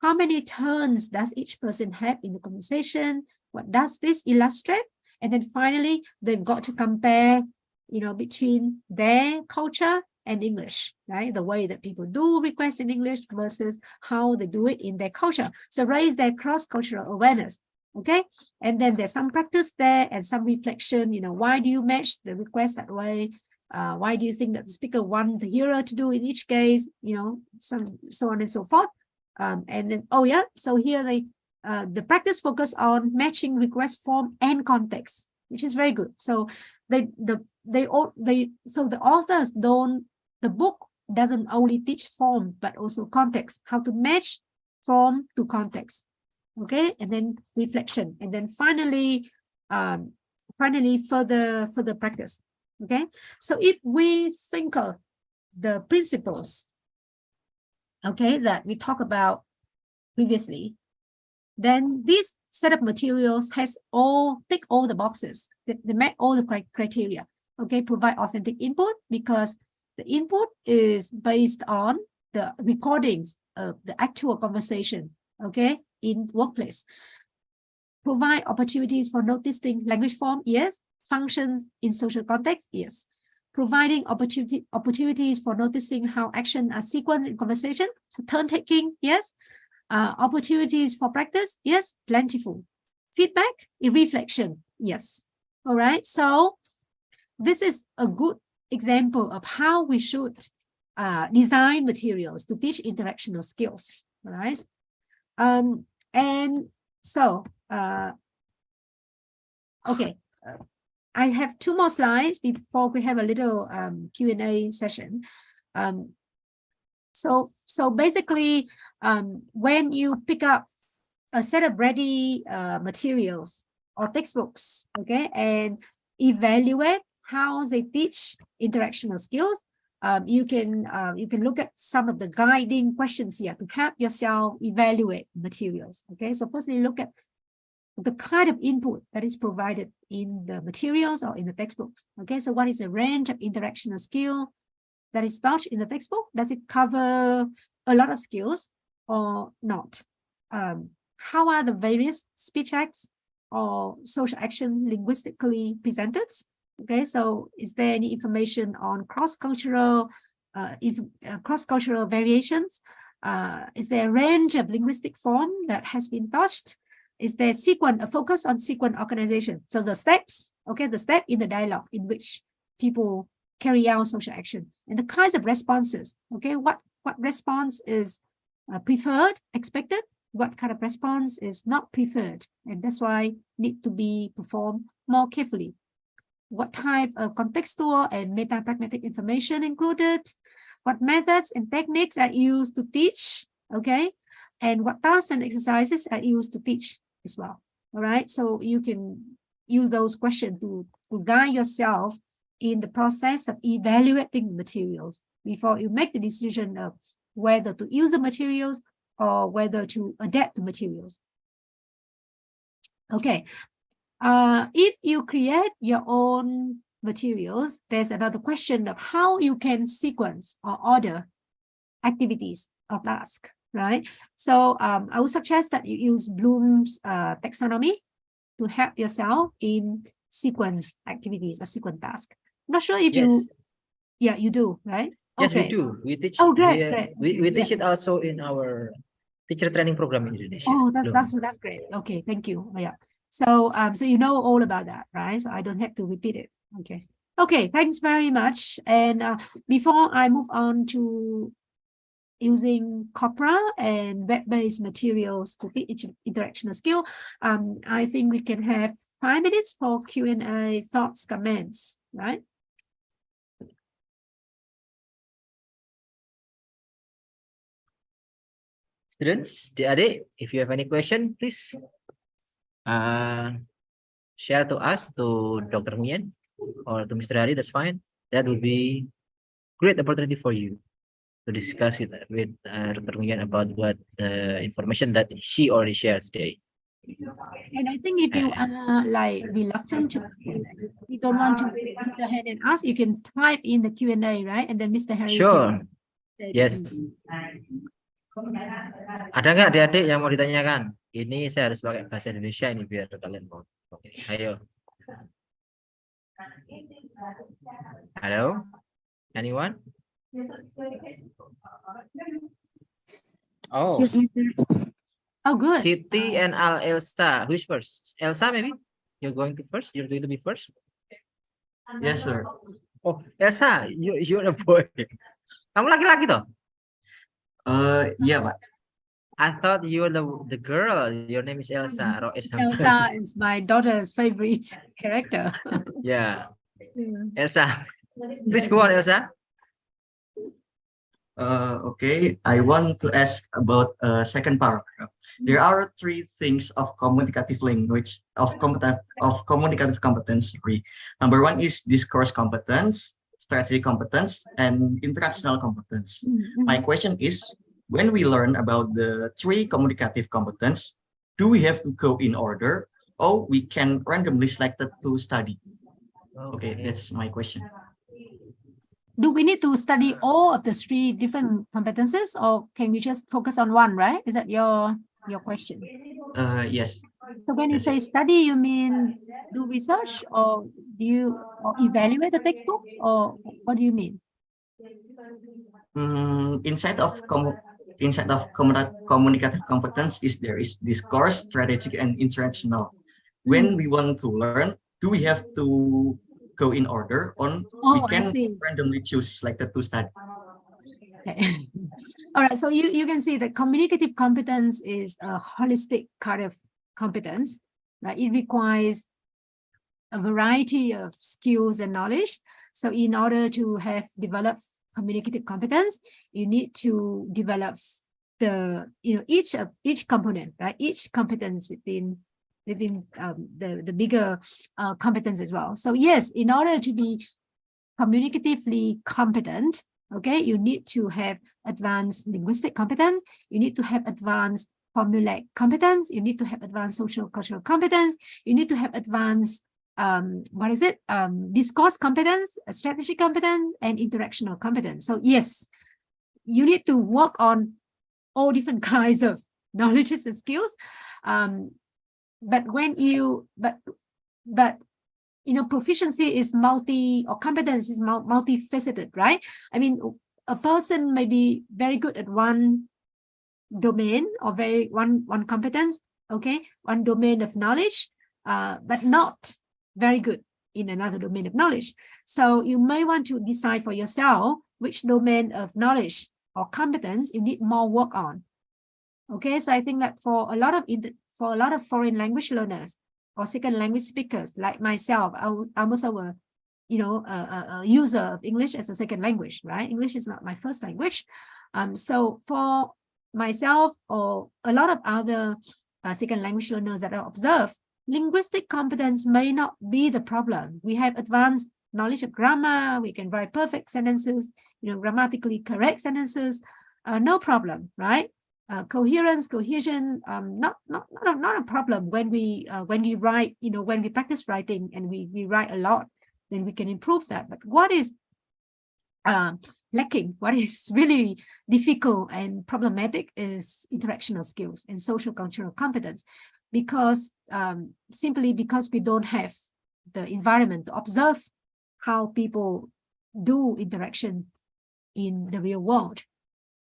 How many turns does each person have in the conversation? What does this illustrate? And then finally, they've got to compare, you know, between their culture and English, right? The way that people do requests in English versus how they do it in their culture. So raise their cross-cultural awareness. Okay, and then there's some practice there and some reflection, you know, why do you match the request that way? Why do you think that the speaker wants the hearer to do in each case, you know, so on and so forth. And then, oh yeah, so here the practice focus on matching request form and context, which is very good. So the authors the book doesn't only teach form, but also context, how to match form to context. Okay, and then reflection, and then finally further practice. Okay, so if we think of the principles, okay, that we talked about previously, then this set of materials tick all the boxes. They met all the criteria. Okay, provide authentic input because the input is based on the recordings of the actual conversation. Okay, in workplace. Provide opportunities for noticing language form, yes. Functions in social context, yes. Providing opportunities for noticing how action are sequenced in conversation, so turn taking, yes. Opportunities for practice? Yes, plentiful. Feedback, reflection? Yes. All right. So this is a good example of how we should design materials to teach interactional skills. All right. And so, okay. I have 2 more slides before we have a little Q&A session. So basically, when you pick up a set of ready materials or textbooks, okay, and evaluate how they teach interactional skills, you can look at some of the guiding questions here to help yourself evaluate materials. Okay, so firstly, look at the kind of input that is provided in the materials or in the textbooks. Okay, so what is the range of interactional skill that is taught in the textbook? Does it cover a lot of skills or not? How are the various speech acts or social action linguistically presented? Okay, so is there any information on cross-cultural variations? Is there a range of linguistic form that has been touched? Is there a focus on sequence organization? So the steps, okay, the step in the dialogue in which people carry out social action, and the kinds of responses, okay, what response is preferred, expected, what kind of response is not preferred, and that's why need to be performed more carefully. What type of contextual and meta-pragmatic information included, what methods and techniques are used to teach, okay, and what tasks and exercises are used to teach as well. All right, so you can use those questions to guide yourself in the process of evaluating materials before you make the decision of whether to use the materials or whether to adapt the materials. Okay, if you create your own materials, there's another question of how you can sequence or order activities or tasks, right? So I would suggest that you use Bloom's taxonomy to help yourself in sequence activities or sequence tasks. I'm not sure if you, yeah, you do, right? Yes, we Okay. do. We teach. Oh, great, great. We teach Yes. it also in our teacher training program in Indonesia. Oh, that's great. Okay, thank you. Yeah. So so you know all about that, right? So I don't have to repeat it. Okay. Okay, thanks very much. And before I move on to using Copra and web-based materials to teach interactional skill, I think we can have 5 minutes for Q&A, thoughts, comments, right? Students, adik, if you have any question, please share to us, to Dr. Nguyen or to Mr. Hari, that's fine. That would be great opportunity for you to discuss it with Dr. Nguyen about what the information that she already shared today. And I think if you are like reluctant to, you don't want to raise your hand and ask, you can type in the Q&A, right? And then Mr. Harry Sure. can. Yes. Ada nggak adik-adik yang mau ditanyakan? Ini saya harus pakai bahasa Indonesia ini biar kalian mau. Oke, ayo. Halo? Anyone? Oh. Yes, Mr. Oh, good. Siti and Elsa. Who's first? Elsa, maybe? You're going to first? You're going to be first? Yes, sir. Oh, Elsa, you're a boy. Kamu laki-laki toh? Yeah, Pak. I thought you're the girl. Your name is Elsa. Elsa is my daughter's favorite character. Yeah. Yeah. Elsa. Please go on, Elsa. Okay, I want to ask about second paragraph. There are 3 things of communicative language, of communicative competence. Number 1 is discourse competence, strategy competence, and interactional competence. My question is, when we learn about the 3 communicative competence, do we have to go in order, or we can randomly select to study? Okay, that's my question. Do we need to study all of the 3 different competences, or can we just focus on one, right? Is that your question? Yes. So when you say study, you mean do research, or do you evaluate the textbooks, or what do you mean? Inside of inside of communicative competence there is discourse, strategic, and interactional. When we want to learn, do we have to go in order on we Oh, I can see. randomly choose like the two study? Okay. All right. So you can see that communicative competence is a holistic kind of competence, right? It requires a variety of skills and knowledge. So in order to have developed communicative competence, you need to develop each component, right? Each competence within the bigger competence as well. So yes, in order to be communicatively competent, okay, you need to have advanced linguistic competence, you need to have advanced formulaic competence, you need to have advanced social cultural competence, you need to have advanced discourse competence, strategic competence, and interactional competence. So yes, you need to work on all different kinds of knowledges and skills. But proficiency is competence is multifaceted, right? I mean, a person may be very good at one domain or one competence, okay, one domain of knowledge, but not very good in another domain of knowledge. So you may want to decide for yourself which domain of knowledge or competence you need more work on. Okay, so I think that for a lot of foreign language learners or second language speakers like myself, I'm also a user of English as a second language, right? English is not my first language. So for myself or a lot of other second language learners that I observe, linguistic competence may not be the problem. We have advanced knowledge of grammar. We can write perfect sentences, grammatically correct sentences, no problem, right? Coherence, cohesion, not a problem when we write, when we practice writing and we write a lot, then we can improve that. But what is lacking, what is really difficult and problematic is interactional skills and social cultural competence, because simply because we don't have the environment to observe how people do interaction in the real world.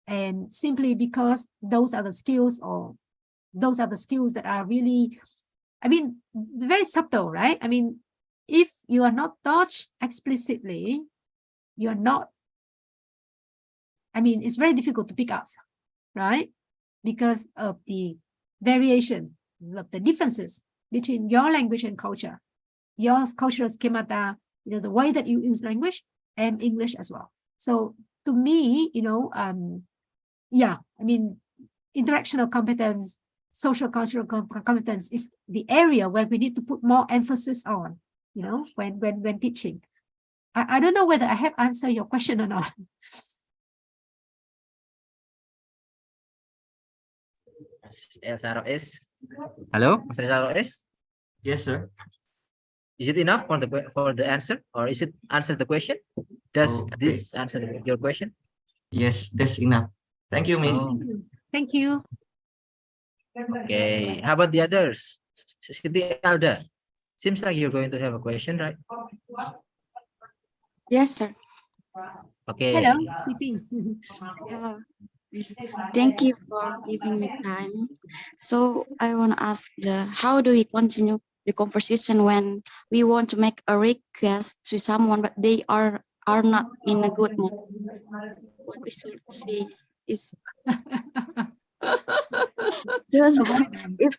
And simply because those are the skills that are really, very subtle, right? I mean, if you are not taught explicitly, you're not, it's very difficult to pick up, right? Because of the variation, of the differences between your language and culture, your cultural schemata, the way that you use language, and English as well. So to me, interactional competence, social cultural competence is the area where we need to put more emphasis on, when teaching. I don't know whether I have answered your question or not. SRS. Hello, Mr. SRS. Yes, sir. Is it enough for the answer, or is it answer the question? Does this answer your question? Yes, that's enough. Thank you, Miss. Thank you. Okay, how about the others? Siti Alda, seems like you're going to have a question, right? Yes, sir. Okay. Hello, Siti. Hello. Yes. Thank you for giving me time. So I want to ask how do we continue the conversation when we want to make a request to someone but they are not in a good mood? What we should say is because if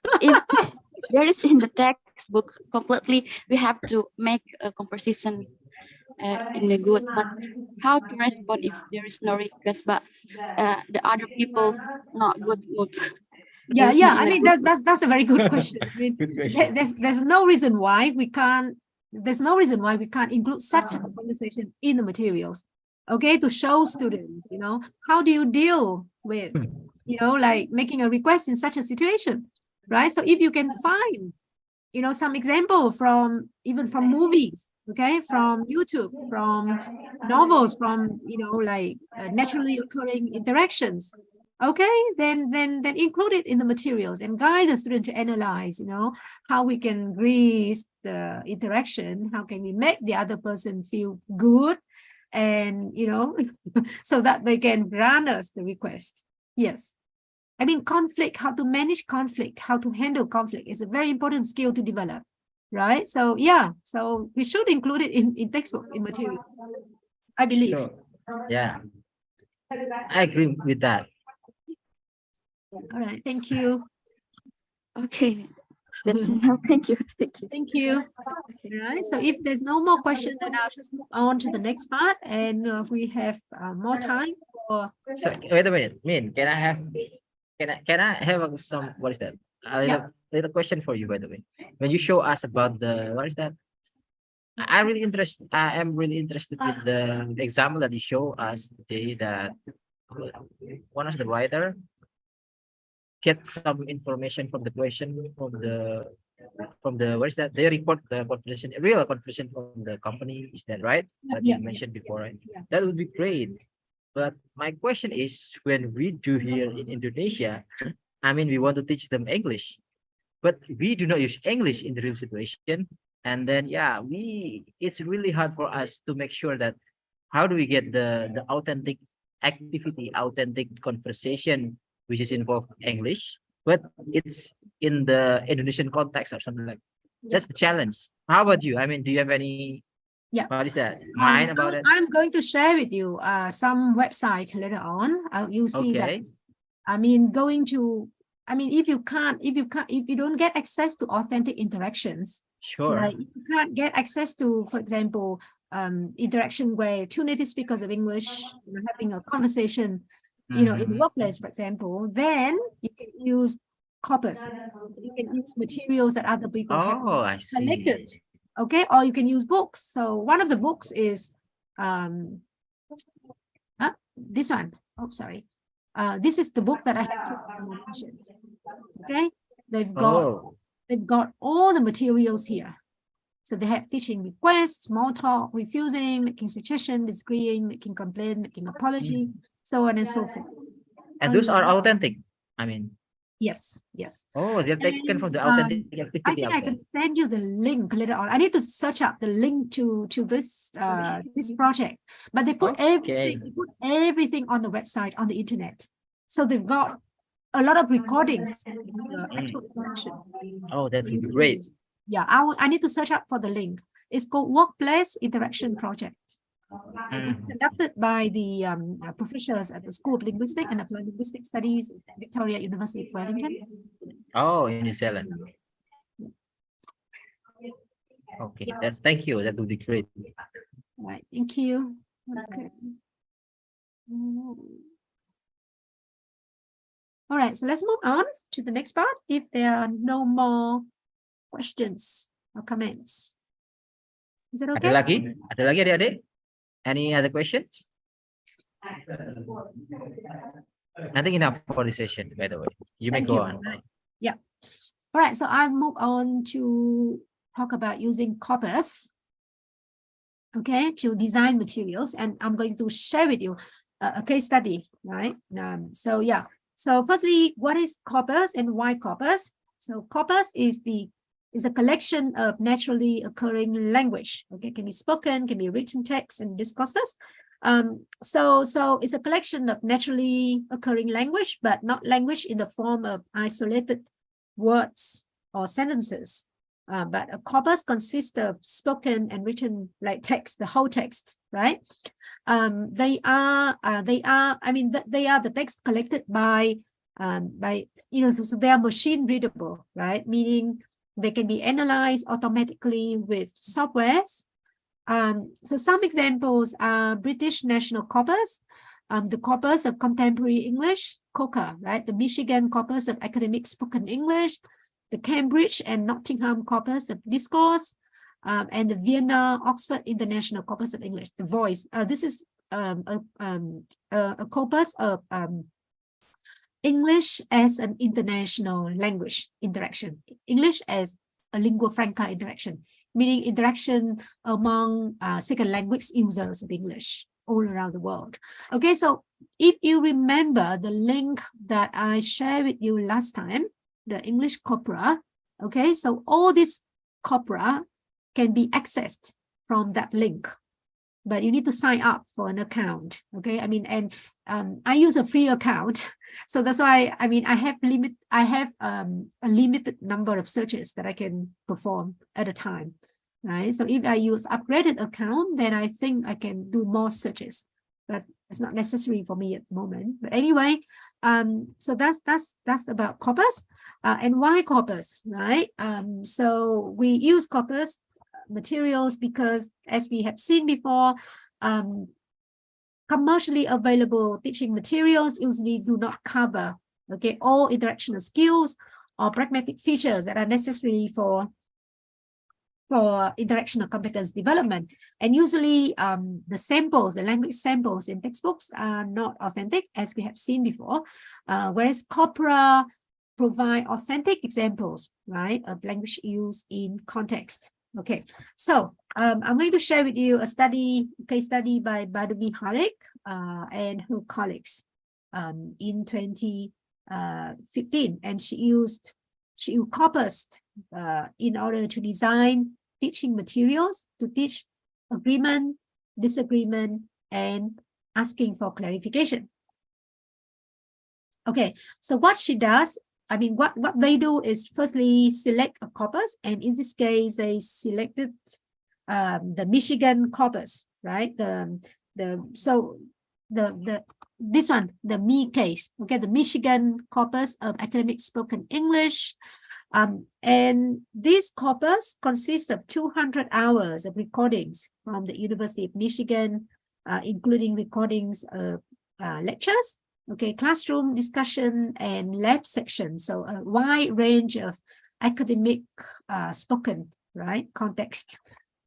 there is in the textbook completely, we have to make a conversation in a good, but how to respond if there is no request but the other people not good mood? Yeah, that's a very good question. Good question. There's no reason why we can't. There's no reason why we can't include such a conversation in the materials, okay, to show students, how do you deal with, like making a request in such a situation, right? So if you can find, some example from movies, okay, from YouTube, from novels, from naturally occurring interactions, okay, then include it in the materials and guide the student to analyze, how we can grease the interaction, how can we make the other person feel good, and so that they can grant us the request. Yes. I mean, conflict, how to manage conflict, how to handle conflict is a very important skill to develop, right? So yeah, so we should include it in textbook, in material, I believe. Sure. Yeah, I agree with that. All right, thank you. Okay, that's enough. Thank you. Thank you. Thank you. All right, so if there's no more question, then I'll just move on to the next part, and we have more time for. So wait a minute, Min, can I have some, what is that? A little question for you, by the way. When you show us about the, what is that? I am really interested with the example that you show us today, that one of the writer get some information from the question from the, what is that? They report the confirmation, real confirmation from the company. Is that right? That you mentioned before, right? Yeah. That would be great. But my question is, when we do here in Indonesia, I mean, we want to teach them English, but we do not use English in the real situation. And then, yeah, it's really hard for us to make sure that how do we get the authentic activity, authentic conversation, which is involved English, but it's in the Indonesian context or something like. That's the challenge. How about you? I mean, do you have any? Yeah. What is that? Mind about it? I'm going to share with you some website later on. You'll see that. Okay. I mean, if you don't get access to authentic interactions, Sure. like if you can't get access to, for example, interaction where two native speakers of English having a conversation, in the workplace, for example, then you can use corpus. You can use materials that other people have I see. collected. Okay, or you can use books. So one of the books is this one. Oh, sorry. This is the book that I have mentioned. Okay, they've got all the materials here. So they have teaching requests, small talk, refusing, making suggestion, disagreeing, making complaint, making apology, so on and so forth. And those are authentic. I mean, yes. oh, they're taken from the And, authentic activity. I think I can send you the link later on. I need to search up the link to this this project, but they put everything on the website, on the internet. So they've got a lot of recordings in the actual interaction. Oh, that would be great. Yeah, I need to search up for the link. It's called Workplace Interaction Project. It's conducted by the professors at the School of Linguistics and Applied Linguistic Studies at Victoria University of Wellington. Oh, in New Zealand. Okay, thank you. That would be great. All right, thank you. Okay. All right, so let's move on to the next part if there are no more questions or comments. Is that okay? Ada lagi adik-adik? Any other questions? I think enough for this session, by the way. You may go on. Yeah. All right, so I'll move on to talk about using corpus, okay, to design materials, and I'm going to share with you a case study, right? So yeah. So firstly, what is corpus and why corpus? So corpus is a collection of naturally occurring language. Okay, can be spoken, can be written text and discourses. So it's a collection of naturally occurring language, but not language in the form of isolated words or sentences. But a corpus consists of spoken and written like text, the whole text, right? They are the text collected by so they are machine readable, right? Meaning they can be analyzed automatically with softwares. So some examples are British National Corpus, the Corpus of Contemporary English, COCA, right? The Michigan Corpus of Academic Spoken English, the Cambridge and Nottingham Corpus of Discourse, and the Vienna Oxford International Corpus of English, the Voice. This is a corpus of English as an international language interaction, English as a lingua franca interaction, meaning interaction among second language users of English all around the world. Okay, so if you remember the link that I shared with you last time, the English corpora, okay, so all these corpora can be accessed from that link. but you need to sign up for an account. Okay, I mean, and I use a free account, so that's why I mean I have a limited number of searches that I can perform at a time, right? So if I use upgraded account, then I think I can do more searches, but it's not necessary for me at the moment. But anyway, so that's about corpus, and why corpus, right? So we use corpus materials because, as we have seen before, commercially available teaching materials usually do not cover, okay, all interactional skills or pragmatic features that are necessary for interactional competence development. And usually the samples, the language samples in textbooks are not authentic, as we have seen before, whereas corpora provide authentic examples, right, of language use in context. Okay, so I'm going to share with you a case study by Badumi Halik and her colleagues in 2015, and she used corpus in order to design teaching materials to teach agreement, disagreement, and asking for clarification. Okay, so what she does, I mean, what they do is firstly select a corpus, and in this case, they selected the Michigan corpus, right? This one, the me case, okay, the Michigan corpus of academic spoken English. And this corpus consists of 200 hours of recordings from the University of Michigan, including recordings of lectures, okay, classroom discussion and lab sections. So a wide range of academic spoken, right, context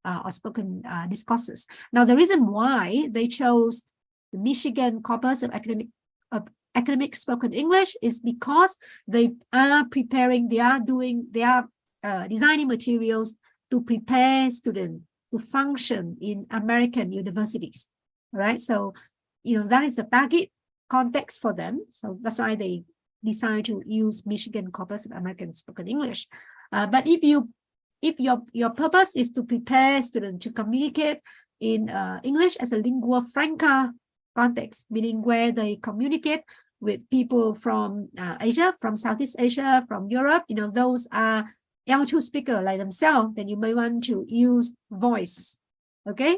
or spoken discourses. Now, the reason why they chose the Michigan corpus of academic spoken English is because they are designing materials to prepare students to function in American universities. All right, so that is the target context for them. So that's why they decide to use Michigan corpus of American spoken English. But if your purpose is to prepare students to communicate in English as a lingua franca context, meaning where they communicate with people from Asia, from Southeast Asia, from Europe, those are L2 speaker like themselves, then you may want to use voice, okay?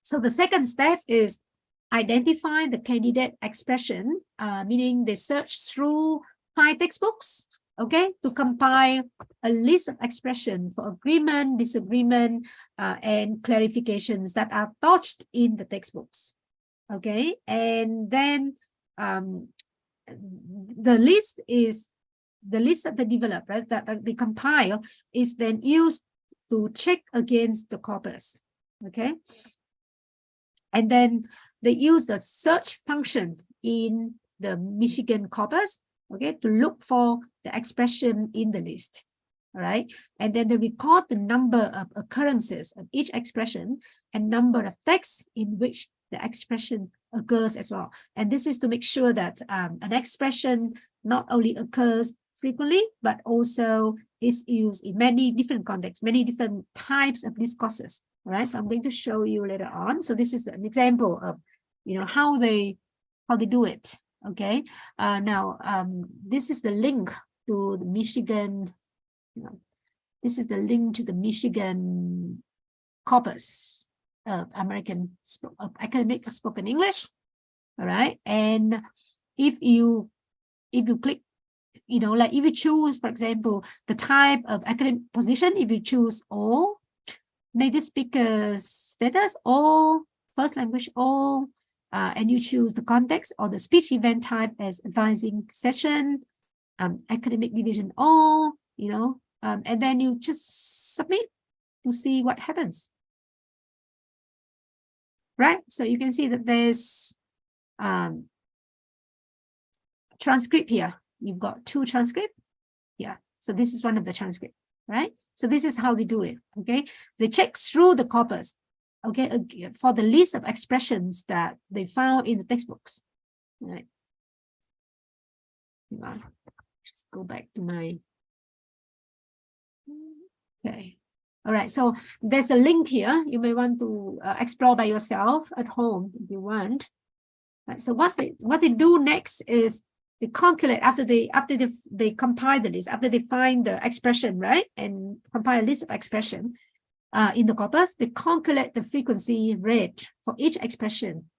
So the second step is identify the candidate expression, meaning they search through 5 textbooks, okay, to compile a list of expression for agreement, disagreement, and clarifications that are taught in the textbooks, okay? And then the list that they develop, right, that they compile, is then used to check against the corpus, okay? And then they use the search function in the Michigan corpus, okay, to look for the expression in the list, all right? And then they record the number of occurrences of each expression and number of texts in which the expression occurs as well. And this is to make sure that an expression not only occurs frequently, but also is used in many different contexts, many different types of discourses. All right, so I'm going to show you later on. So this is an example of, how they do it. Okay. Now, this is the link to the Michigan. This is the link to the Michigan corpus of academic spoken English. All right, and if you click, like if you choose, for example, the type of academic position, if you choose all, native speaker status, all, first language, all, and you choose the context or the speech event type as advising session, academic division, all, and then you just submit to see what happens. Right, so you can see that there's transcript here. You've got 2 transcripts. Yeah, so this is one of the transcripts, right? So this is how they do it, okay? They check through the corpus, okay, for the list of expressions that they found in the textbooks, right? Just go back to my, okay. All right, so there's a link here. You may want to explore by yourself at home if you want. Right, so what they do next is they calculate after they compile the list, after they find the expression, right, and compile a list of expression in the corpus. They calculate the frequency rate for each expression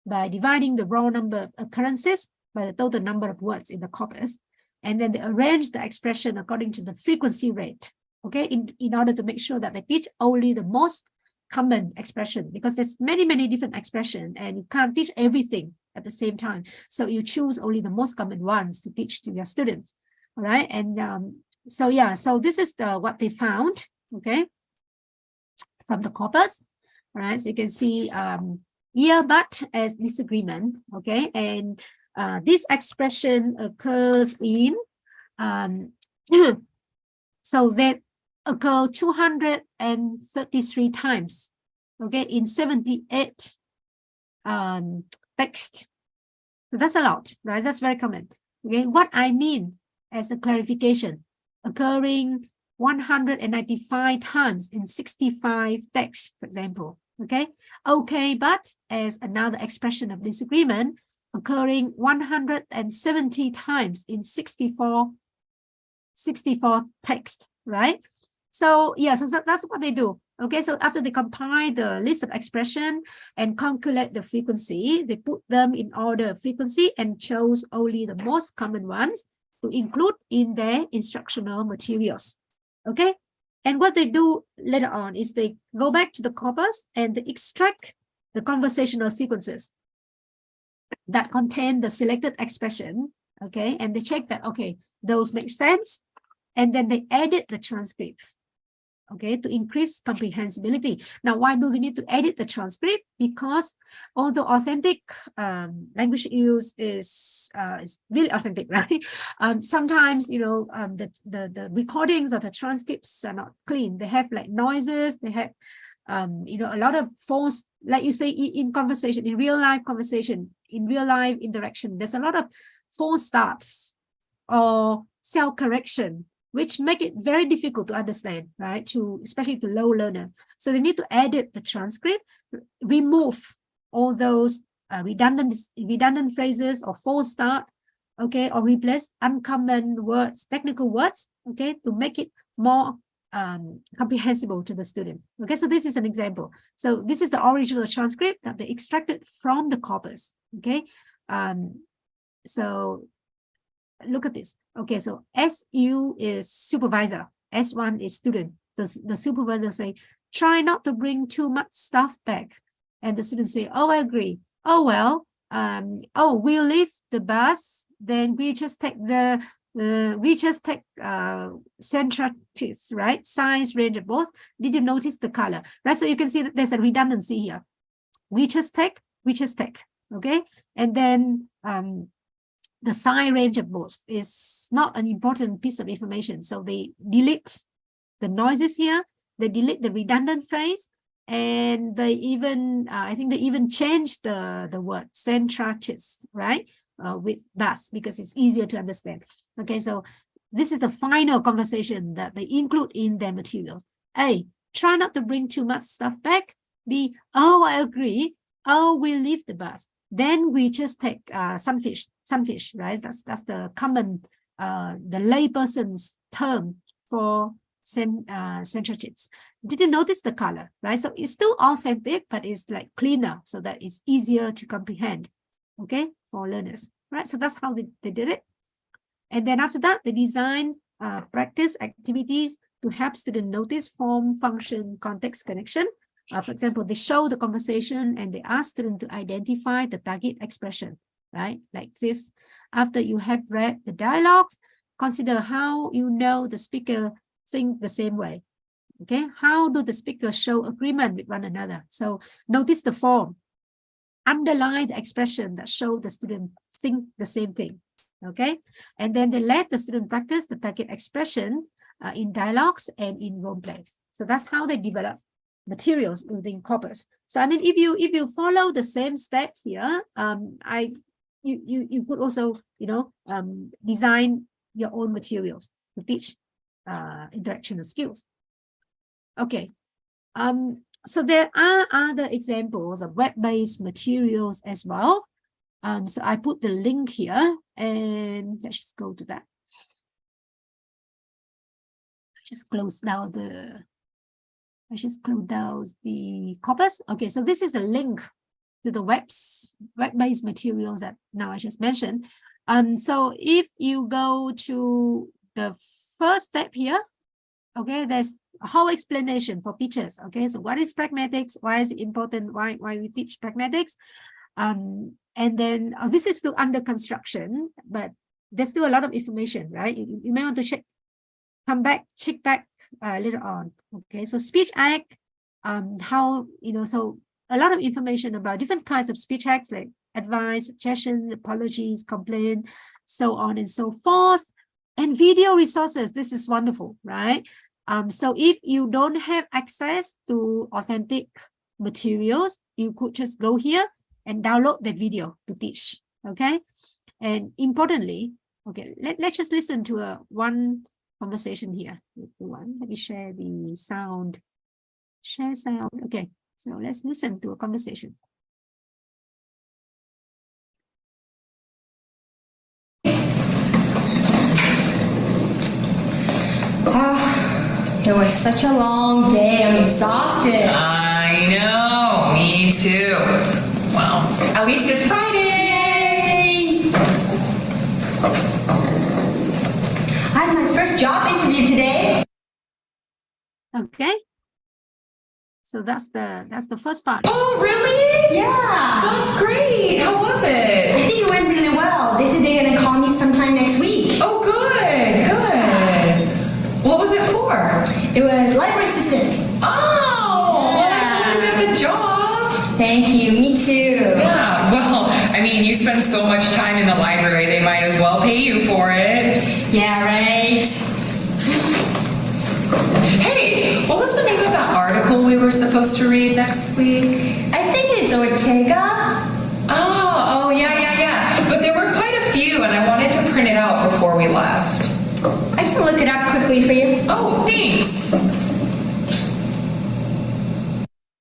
by dividing the raw number of occurrences by the total number of words in the corpus, and then they arrange the expression according to the frequency rate. Okay, in order to make sure that they teach only the most common expression, because there's many different expressions and you can't teach everything at the same time. So you choose only the most common ones to teach to your students. All right, and so yeah, so this is what they found. Okay, from the corpus. All right, so you can see yeah, but as disagreement. Okay, and this expression occurs in so that occur 233 times, okay, in 78 text. So that's a lot, right? That's very common. Okay, what I mean as a clarification, occurring 195 times in 65 texts, for example. Okay, okay, but as another expression of disagreement, occurring 170 times in 64 text, right? So yeah, so that's what they do. Okay, so after they compile the list of expression and calculate the frequency, they put them in order of frequency and chose only the most common ones to include in their instructional materials. Okay, and what they do later on is they go back to the corpus and they extract the conversational sequences that contain the selected expression. Okay, and they check that, okay, those make sense, and then they edit the transcript, okay, to increase comprehensibility. Now, why do they need to edit the transcript? Because although authentic language use is really authentic, right? Sometimes, you know, the recordings or the transcripts are not clean. They have like noises, they have, you know, a lot of false, like you say in conversation, in real life conversation, in real life interaction, there's a lot of false starts or self-correction, which make it very difficult to understand, right? Especially to low learner. So they need to edit the transcript, remove all those redundant phrases or false start, okay, or replace uncommon words, technical words, okay, to make it more comprehensible to the student. Okay, so this is an example. So this is the original transcript that they extracted from the corpus. Okay, so look at this. Okay, so SU is supervisor, S1 is student. The supervisor say, try not to bring too much stuff back. And the students say, oh, I agree. Oh, well, oh, we'll leave the bus, then we just take centrists, right? Size, range of both. Did you notice the color? Right, so you can see that there's a redundancy here. We just take, okay? And then the size range of both is not an important piece of information. So they delete the noises here, they delete the redundant phrase, and they even, I think they even change the word centrists, right? With bus, because it's easier to understand. Okay, so this is the final conversation that they include in their materials. A, try not to bring too much stuff back. B, oh, I agree. Oh, we leave the bus. Then we just take sunfish, right? That's the common, the layperson's term for centrists. Did you notice the color, right? So it's still authentic, but it's like cleaner, so that it's easier to comprehend, okay, for learners, right? So that's how they did it. And then after that, they design practice activities to help students notice form, function, context, connection. For example, they show the conversation and they ask students to identify the target expression, right? Like this. After you have read the dialogues, consider how you know the speaker think the same way. Okay, how do the speakers show agreement with one another? So notice the form. Underline the expression that show the student think the same thing. Okay, and then they let the student practice the target expression in dialogues and in role plays. So that's how they develop materials within corpus. So I mean, if you follow the same step here, you could also, you know, design your own materials to teach interaction skills. Okay. So there are other examples of web-based materials as well. So I put the link here, and let's just go to that. Just close down the. I just close down the corpus. Okay, so this is the link to the web-based materials that now I just mentioned. So if you go to the first step here, okay, there's a whole explanation for teachers. Okay, so what is pragmatics? Why is it important? Why we teach pragmatics? And then this is still under construction, but there's still a lot of information, right? You may want to check back later on. Okay, so speech act, how, so a lot of information about different kinds of speech acts like advice, suggestions, apologies, complaint, so on and so forth. And video resources, this is wonderful, right? So if you don't have access to authentic materials, you could just go here and download the video to teach, okay? And importantly, okay, let's just listen to one conversation here. Let me share the sound. Share sound. Okay, so let's listen to a conversation. It was such a long day. I'm exhausted. I know, me too. Well, at least it's Friday. I had my first job interview today. Okay. So that's the first part. Oh, really? Yeah. That's great. How was it? I think it went really well. They said they're gonna call me sometime next week. Oh, good, good. What was it for? It was library assistant. Oh, Yeah. you got the job. Thank you. Me too. Yeah, well, I mean, you spend so much time in the library, they might as well pay you for it. Yeah, right. Hey, what was the name of that article we were supposed to read next week? I think it's Ortega. Oh, yeah. But there were quite a few, and I wanted to print it out before we left. I can look it up quickly for you. Oh, thanks.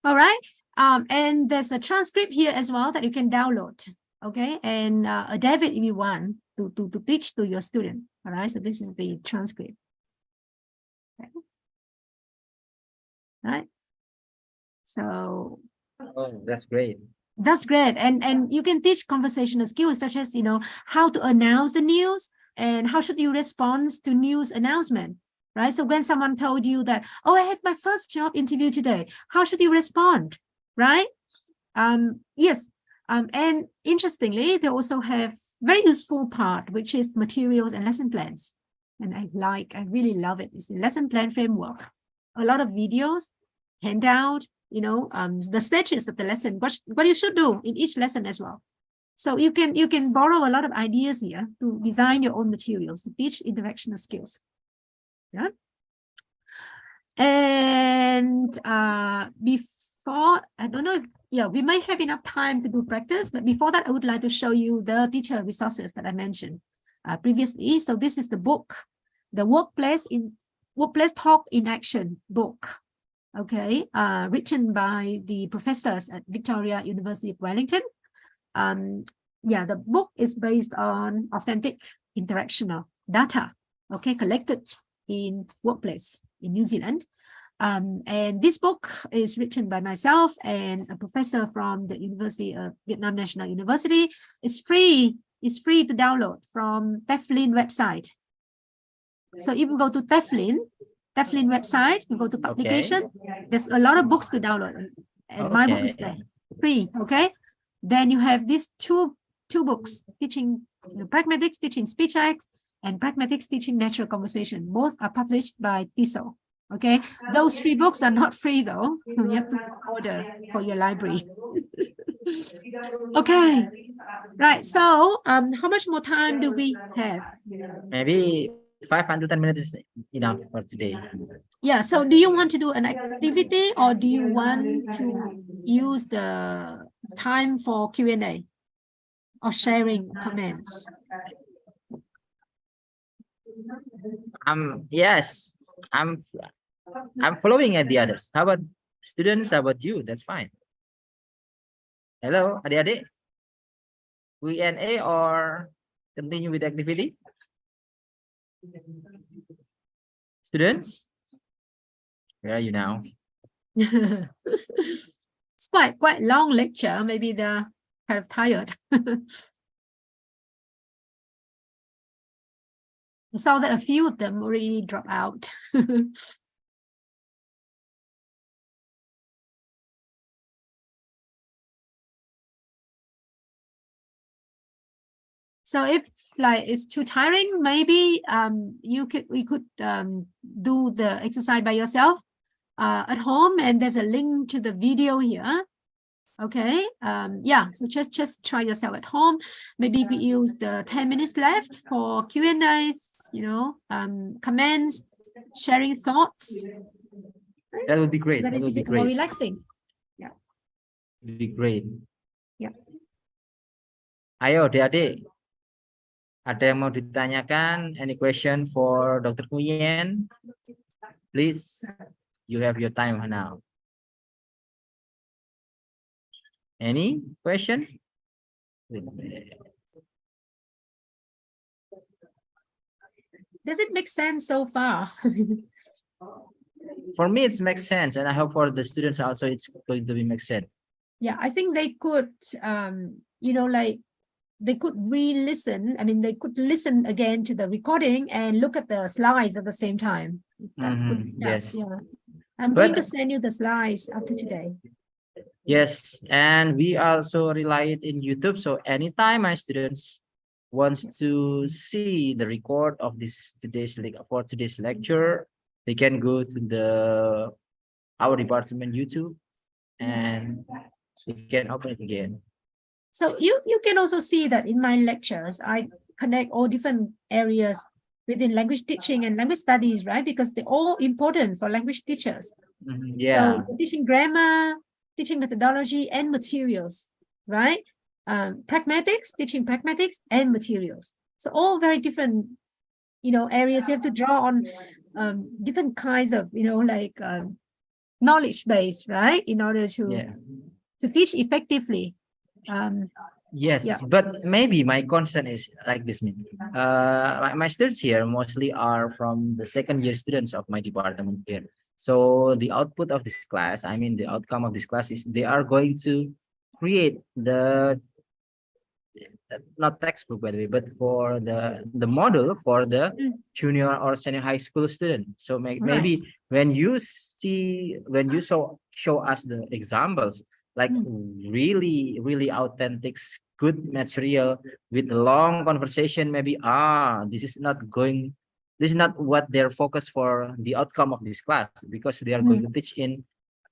All right. And there's a transcript here as well that you can download. Okay, and adapt it if you want to teach to your student. All right. So this is the transcript. Okay. Right. So Oh, that's great. that's great. And you can teach conversational skills such as, how to announce the news and how should you respond to news announcement, right? So when someone told you that, oh, I had my first job interview today, how should you respond, right? Yes. And interestingly, they also have very useful part, which is materials and lesson plans. And I really love it. It's the lesson plan framework. A lot of videos, handout, the stages of the lesson, what you should do in each lesson as well. So you can borrow a lot of ideas here to design your own materials to teach interactional skills. Yeah. And before, I don't know, we might have enough time to do practice, but before that, I would like to show you the teacher resources that I mentioned previously. So this is the book, the Workplace Talk in Action book. Okay, written by the professors at Victoria University of Wellington. The book is based on authentic interactional data, okay, collected in workplace in New Zealand. And this book is written by myself and a professor from the University of Vietnam National University. It's free to download from Teflin website. So if you go to Teflin website, you go to publication, there's a lot of books to download, and my book is there, free, okay? Then you have these two books, teaching pragmatics, teaching speech acts, and pragmatics, teaching natural conversation. Both are published by TESOL, okay? Those 3 books are not free though. You have to order for your library. Okay, right, so how much more time do we have? Maybe 5 until 10 minutes is enough for today. Yeah, so do you want to do an activity or do you want to use the time for Q&A or sharing comments? Yes, I'm following at the others. How about students? How about you? That's fine. Hello, adik-adik? Q&A or continue with the activity? Students? Where are you now? It's quite long lecture. Maybe they're kind of tired. I saw that a few of them already dropped out. So if like it's too tiring, maybe we could do the exercise by yourself at home, and there's a link to the video here. Okay, yeah, so just try yourself at home. Maybe we use the 10 minutes left for Q&As, comments, sharing thoughts. That would be great. That That is a would be bit more great. relaxing. It would be great. Yeah. Ayo, adik-adik. Ada yang mau ditanyakan? Any question for Dr. Nguyen? Please, you have your time now. Any question? Does it make sense so far? For me, it makes sense, and I hope for the students also, it's going to be make sense. Yeah, I think they could, like they could re-listen. I mean, they could listen again to the recording and look at the slides at the same time. That could, Yes. yeah. I'm going to But- send you the slides after today. Yes, and we also rely it in YouTube. So anytime my students wants to see the record of this today's lecture, they can go to our department YouTube and they can open it again. So you can also see that in my lectures, I connect all different areas within language teaching and language studies, right? Because they're all important for language teachers. Yeah. So teaching grammar, teaching methodology and materials, right? Pragmatics, teaching pragmatics and materials. So all very different, areas. You have to draw on different kinds of, knowledge base, right? In order to teach effectively. Yes, Yeah. but maybe my concern is like this. My students here mostly are from the second year students of my department here. So the output of this class, I mean the outcome of this class is they are going to create the not textbook by the way, but for the model for the junior or senior high school student. So maybe when you show us the examples, like really authentic, good material with long conversation, maybe this is not what they're focused for the outcome of this class, because they are going to teach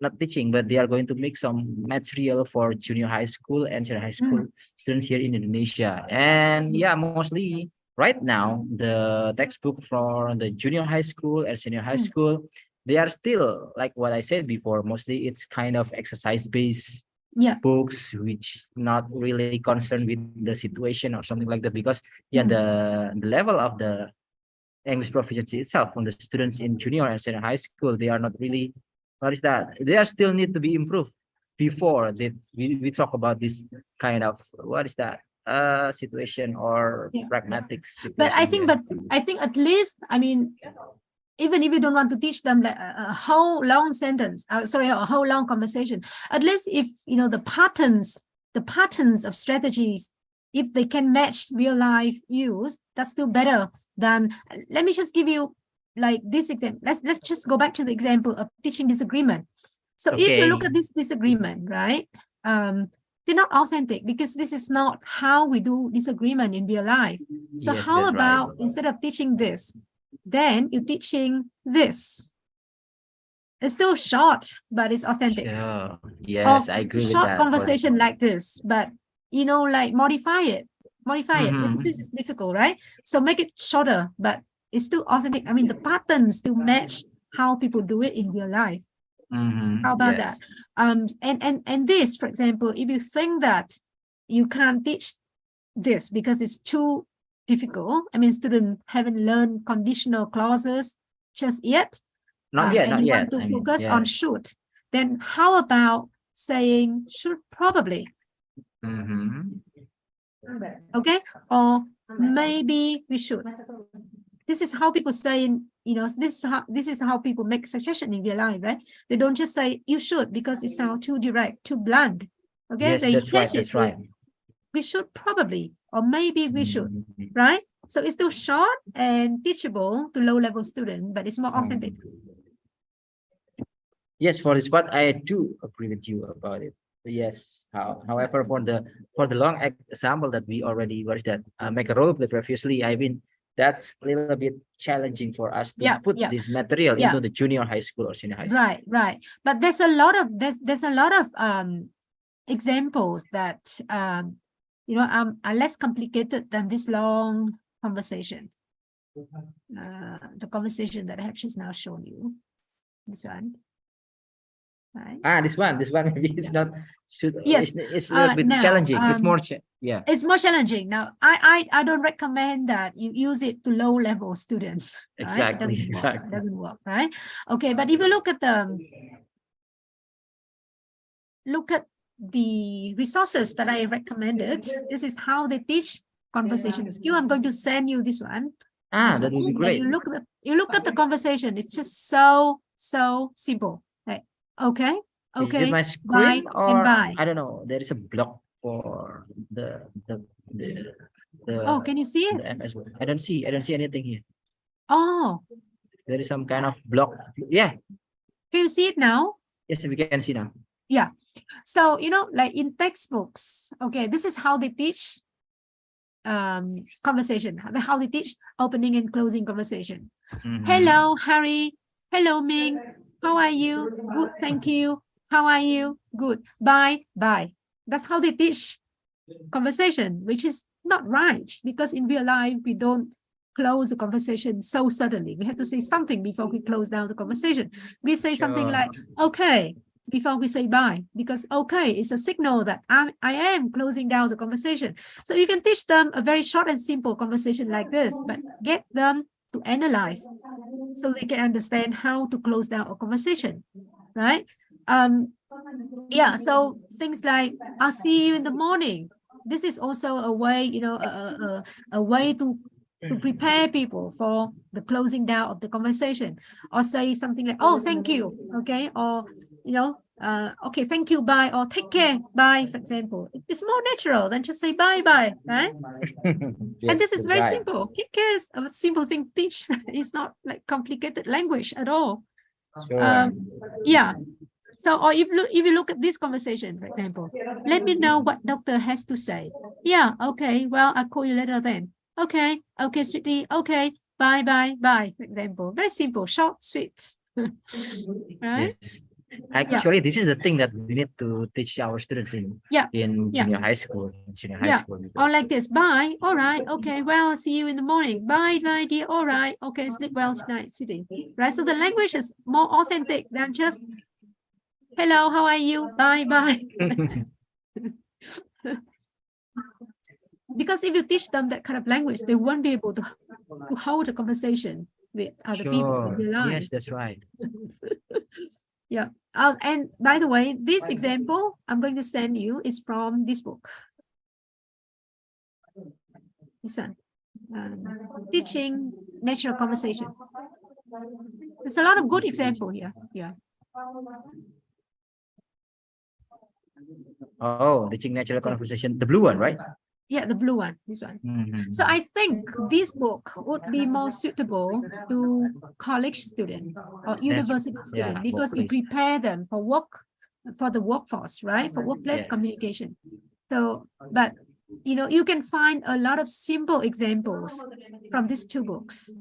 not teaching, but they are going to make some material for junior high school and senior high school students here in Indonesia. And yeah, mostly right now, the textbook for the junior high school and senior high school, they are still, like what I said before, mostly it's kind of exercise-based books, which not really concerned with the situation or something like that, because the level of the English proficiency itself from the students in junior and senior high school, they are not really, they are still need to be improved before we talk about this kind of, situation or pragmatic situation. But I think at least, I mean, even if you don't want to teach them like a whole long sentence, a whole long conversation, at least if, the patterns of strategies, if they can match real life use, that's still better than, let me just give you like this example. Let's just go back to the example of teaching disagreement. So if you look at this disagreement, right, they're not authentic, because this is not how we do disagreement in real life. So Yes, how that's about instead of teaching this, then you're teaching this? It's still short, but it's authentic. Sure. Yes, I agree with that. Short conversation like this, but like modify it because this is difficult, right? So make it shorter, but it's still authentic. I mean, the patterns still match how people do it in real life. How about that? And this, for example, if you think that you can't teach this because it's too difficult, I mean, students haven't learned conditional clauses just yet, Not yet, and not you yet. want to I mean, focus yeah. on should, then how about saying should probably? Mhm. Okay, or maybe we should. This is how people say, this is how people make suggestion in real life, right? They don't just say you should because it sounds too direct, too blunt. Okay, Yes, they that's right. change it That's right. with, we should probably, or maybe we should, Mhm. right? So it's still short and teachable to low-level students, but it's more Mm. authentic. Yes, for this part, I do agree with you about it. Yes. However, for the long example that we already was that make a role play previously, I mean that's a little bit challenging for us to Yeah, put yeah, this material yeah. into the junior high school or senior high school. Right, right. But there's a lot of examples that are less complicated than this long conversation. The conversation that I have just now shown you. This one. Right. This one maybe it's not Yes. it's a little bit Now, challenging. It's more yeah. It's more challenging. Now, I don't recommend that you use it to low-level students. Right? Exactly, It doesn't work. exactly. It doesn't work, right? Okay, but if you look at the resources that I recommended, this is how they teach conversation skill. I'm going to send you this one. That would be great. And you look at the conversation. It's just so simple. Right? Okay. Is Okay. it my Bye screen and or bye. I don't know. There is a block for the Oh, can you see it? the MS word. I don't see anything here. Oh, There is some kind of block. Yeah. can you see it now? Yes, we can see now. Yeah. So, like in textbooks, okay, this is how they teach conversation, how they teach opening and closing conversation. Mhm. Hello, Harry. Hello, Ming. How are you? Good, thank you. How are you? Good. Bye, bye. That's how they teach conversation, which is not right, because in real life, we don't close the conversation so suddenly. We have to say something before we close down the conversation. We say something Sure. like, okay, before we say bye, because okay is a signal that I am closing down the conversation. So you can teach them a very short and simple conversation like this, but get them to analyze so they can understand how to close down a conversation, right? Yeah, so things like I'll see you in the morning. This is also a way, a way to prepare people for the closing down of the conversation, or say something like, oh, thank you, okay, or okay, thank you, bye, or take care, bye, for example. It's more natural than just say bye, bye, right? Yes, And this is that's very right. simple. Take care is a simple thing to teach. It's not like complicated language at all. Sure. Yeah. So, or if you look at this conversation, for example, let me know what doctor has to say. Yeah, okay, well, I'll call you later then. Okay, okay, sweetie, okay, bye, bye, bye, for example. Very simple, short, sweet. Right? Yes. Actually, this is the thing that we need to teach our students in Yeah. junior high school, senior high Yeah. school. Or like this, bye, all right, okay, well, see you in the morning. Bye, my dear, all right, okay, sleep well tonight, sweetie. Right? So the language is more authentic than just, hello, how are you? Bye, bye. Because if you teach them that kind of language, they won't be able to hold a conversation with other people in real life. Yes, that's right. Yeah. And by the way, this example I'm going to send you is from this book. This one. Teaching Natural Conversation. There's a lot of good example here. Yeah. Oh, teaching natural conversation, the blue one, right? Yeah, the blue one, this one. Mhm. So I think this book would be more suitable to college student or university student, yeah, because it workplace. prepare them for work, for the workforce, right? For workplace Yes. communication. So, but you can find a lot of simple examples from these two books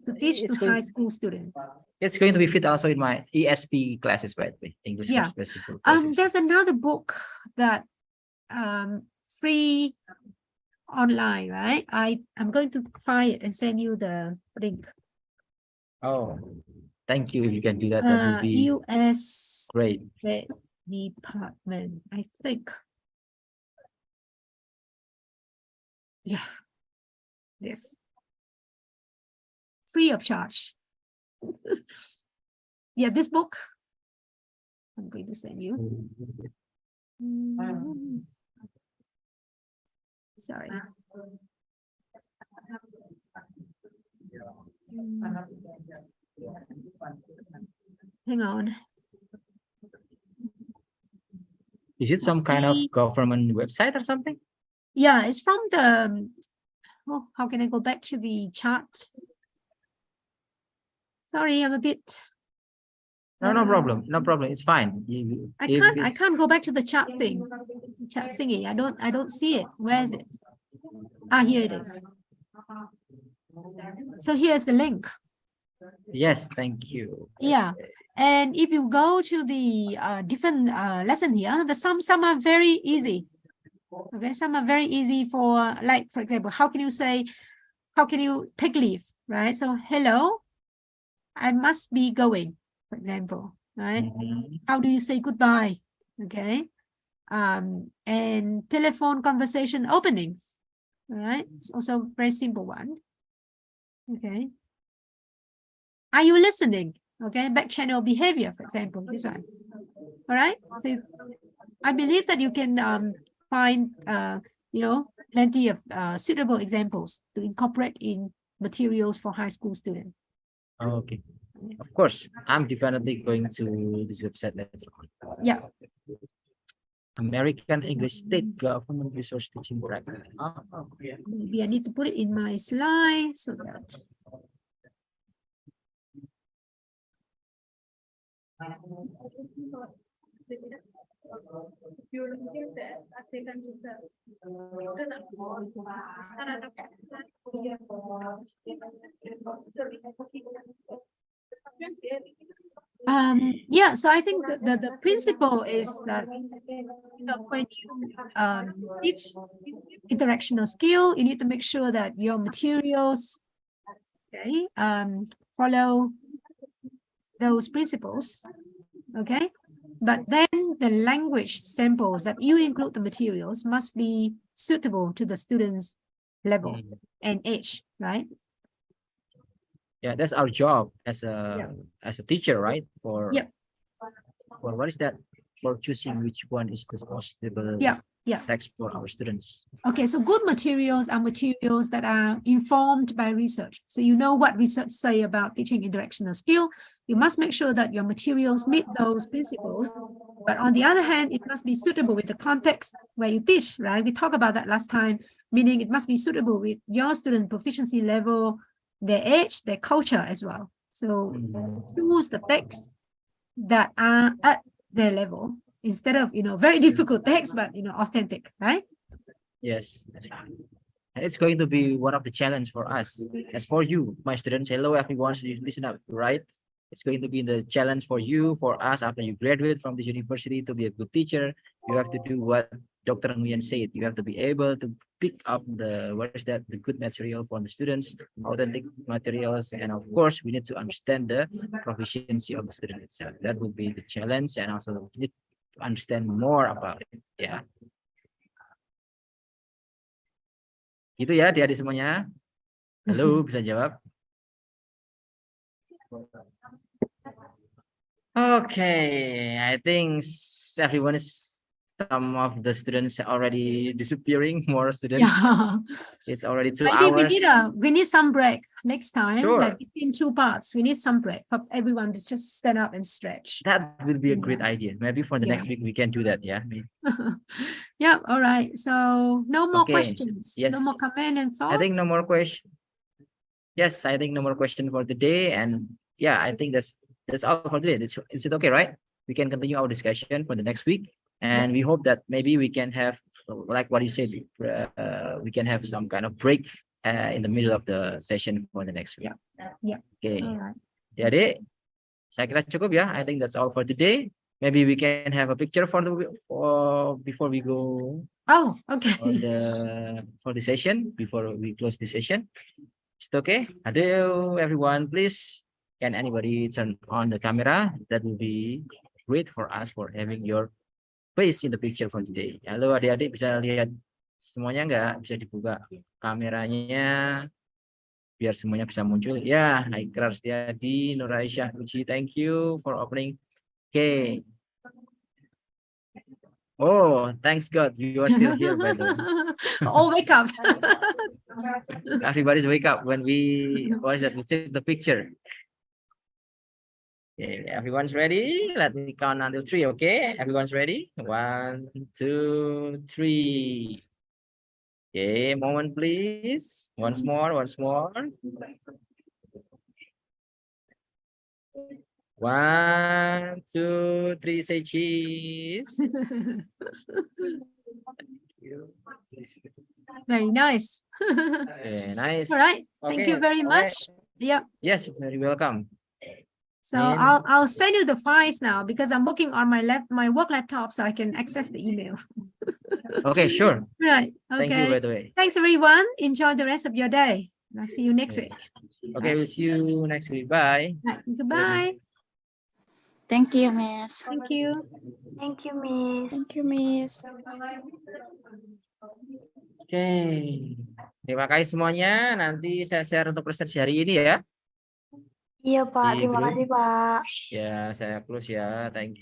to teach to high school students. It's going to be fit also in my ESP classes, by the way, English Yeah. for special classes. There's another book that free online, right? I'm going to find it and send you the link. Oh, thank you. If you can do that, that would be US great. Department, I think. Yeah. Yes. Free of charge. Yeah, this book. I'm going to send you. Sorry. Hang on. Is it some kind of government website or something? Yeah, it's from the. Oh, how can I go back to the chart? Sorry, I'm a bit. No, no problem. No problem. It's fine. I can't go back to the chat thing. Chat thingy. I don't see it. Where is it? Ah, here it is. So here's the link. Yes, thank you. Yeah. And if you go to the different lesson here, some are very easy. Okay, some are very easy for, like, for example, how can you take leave, right? So hello, I must be going, for example, right? How do you say goodbye? Okay. And telephone conversation openings, right? It's also a very simple one. Okay. Are you listening? Okay, back channel behavior, for example, this one. All right. So I believe that you can find plenty of suitable examples to incorporate in materials for high school students. Okay. Of course, I'm definitely going to this website later on. Yeah. American English State Government Resource Teaching Program. Maybe I need to put it in my slide so that. Yeah, so I think the principle is that when you teach interactional skill, you need to make sure that your materials follow those principles, okay? But then the language samples that you include the materials must be suitable to the student's level and age, right? Yeah, that's our job as a teacher, right? For what is that? For choosing which one is the most suitable text for our students. Okay, so good materials are materials that are informed by research. So you know what research say about teaching interactional skill. You must make sure that your materials meet those principles. But on the other hand, it must be suitable with the context where you teach, right? We talked about that last time, meaning it must be suitable with your student proficiency level, their age, their culture as well. So choose the texts that are at their level instead of, very difficult text, but, authentic, right? Yes, that's right. And it's going to be one of the challenge for us. As for you, my students, hello everyone, so you listen up, right? It's going to be the challenge for you, for us, after you graduate from this university to be a good teacher. You have to do what Dr. Nguyen said. You have to be able to pick up the good material for the students, authentic materials, and of course, we need to understand the proficiency of the student itself. That would be the challenge, and also we need to understand more about it. Yeah. Gitu ya, adik-adik semuanya. Halo, bisa jawab? Okay, I think everyone is, some of the students are already disappearing, more students. Yeah. It's already 2 Maybe hours. we need some break next time. Sure. Like between 2 parts, we need some break for everyone to just stand up and stretch. That would be a great idea. Maybe for the next week we can do that. Yeah. Yeah. All right. So no more questions. Yes. No more comment and thoughts. I think no more question. Yes, I think no more question for today. And yeah, I think that's all for today. Is it okay, right? We can continue our discussion for the next week. And we hope that maybe we can have, like what you said, we can have some kind of break in the middle of the session for the next week. Yeah. Okay. All right. Jadi, saya kira cukup ya. I think that's all for today. Maybe we can have a picture for before we go. Oh, okay. For the session, before we close the session. Is it okay? Hello, everyone. Please, can anybody turn on the camera? That will be great for us for having your face in the picture for today. Halo adik-adik, bisa lihat semuanya nggak? Bisa dibuka kameranya. biar semuanya bisa muncul. Ya, Haikrar Setiadi, Nur Aisyah Puji, thank you for opening. Oke. Oh, thanks God, you are still here, by the way. Oh, wake up. Everybody's wake up when we watch that. We take the picture. Okay, everyone's ready. Let me count until 3. Okay, everyone's ready. 1, 2, 3. Okay, moment please. Once more, once more. 1, 2, 3. Say cheese. Very nice. Okay, nice. All right. Thank you Okay, very okay. much. Yep. Yes, very welcome. So Min. I'll send you the files now because I'm working on my work laptop so I can access the email. Okay, sure. Right. Thank you, Okay. by the way. Thanks everyone. Enjoy the rest of your day. I'll see you next week. Okay, we'll see you next week. Bye. Right. Goodbye. Thank you, Miss. Thank you. Thank you, Miss. Thank you, Miss. Oke, terima kasih semuanya. Nanti saya share untuk presentasi hari ini ya. Iya, Pak. Di Terima grup. kasih, Pak. Ya, saya close ya. Thank you.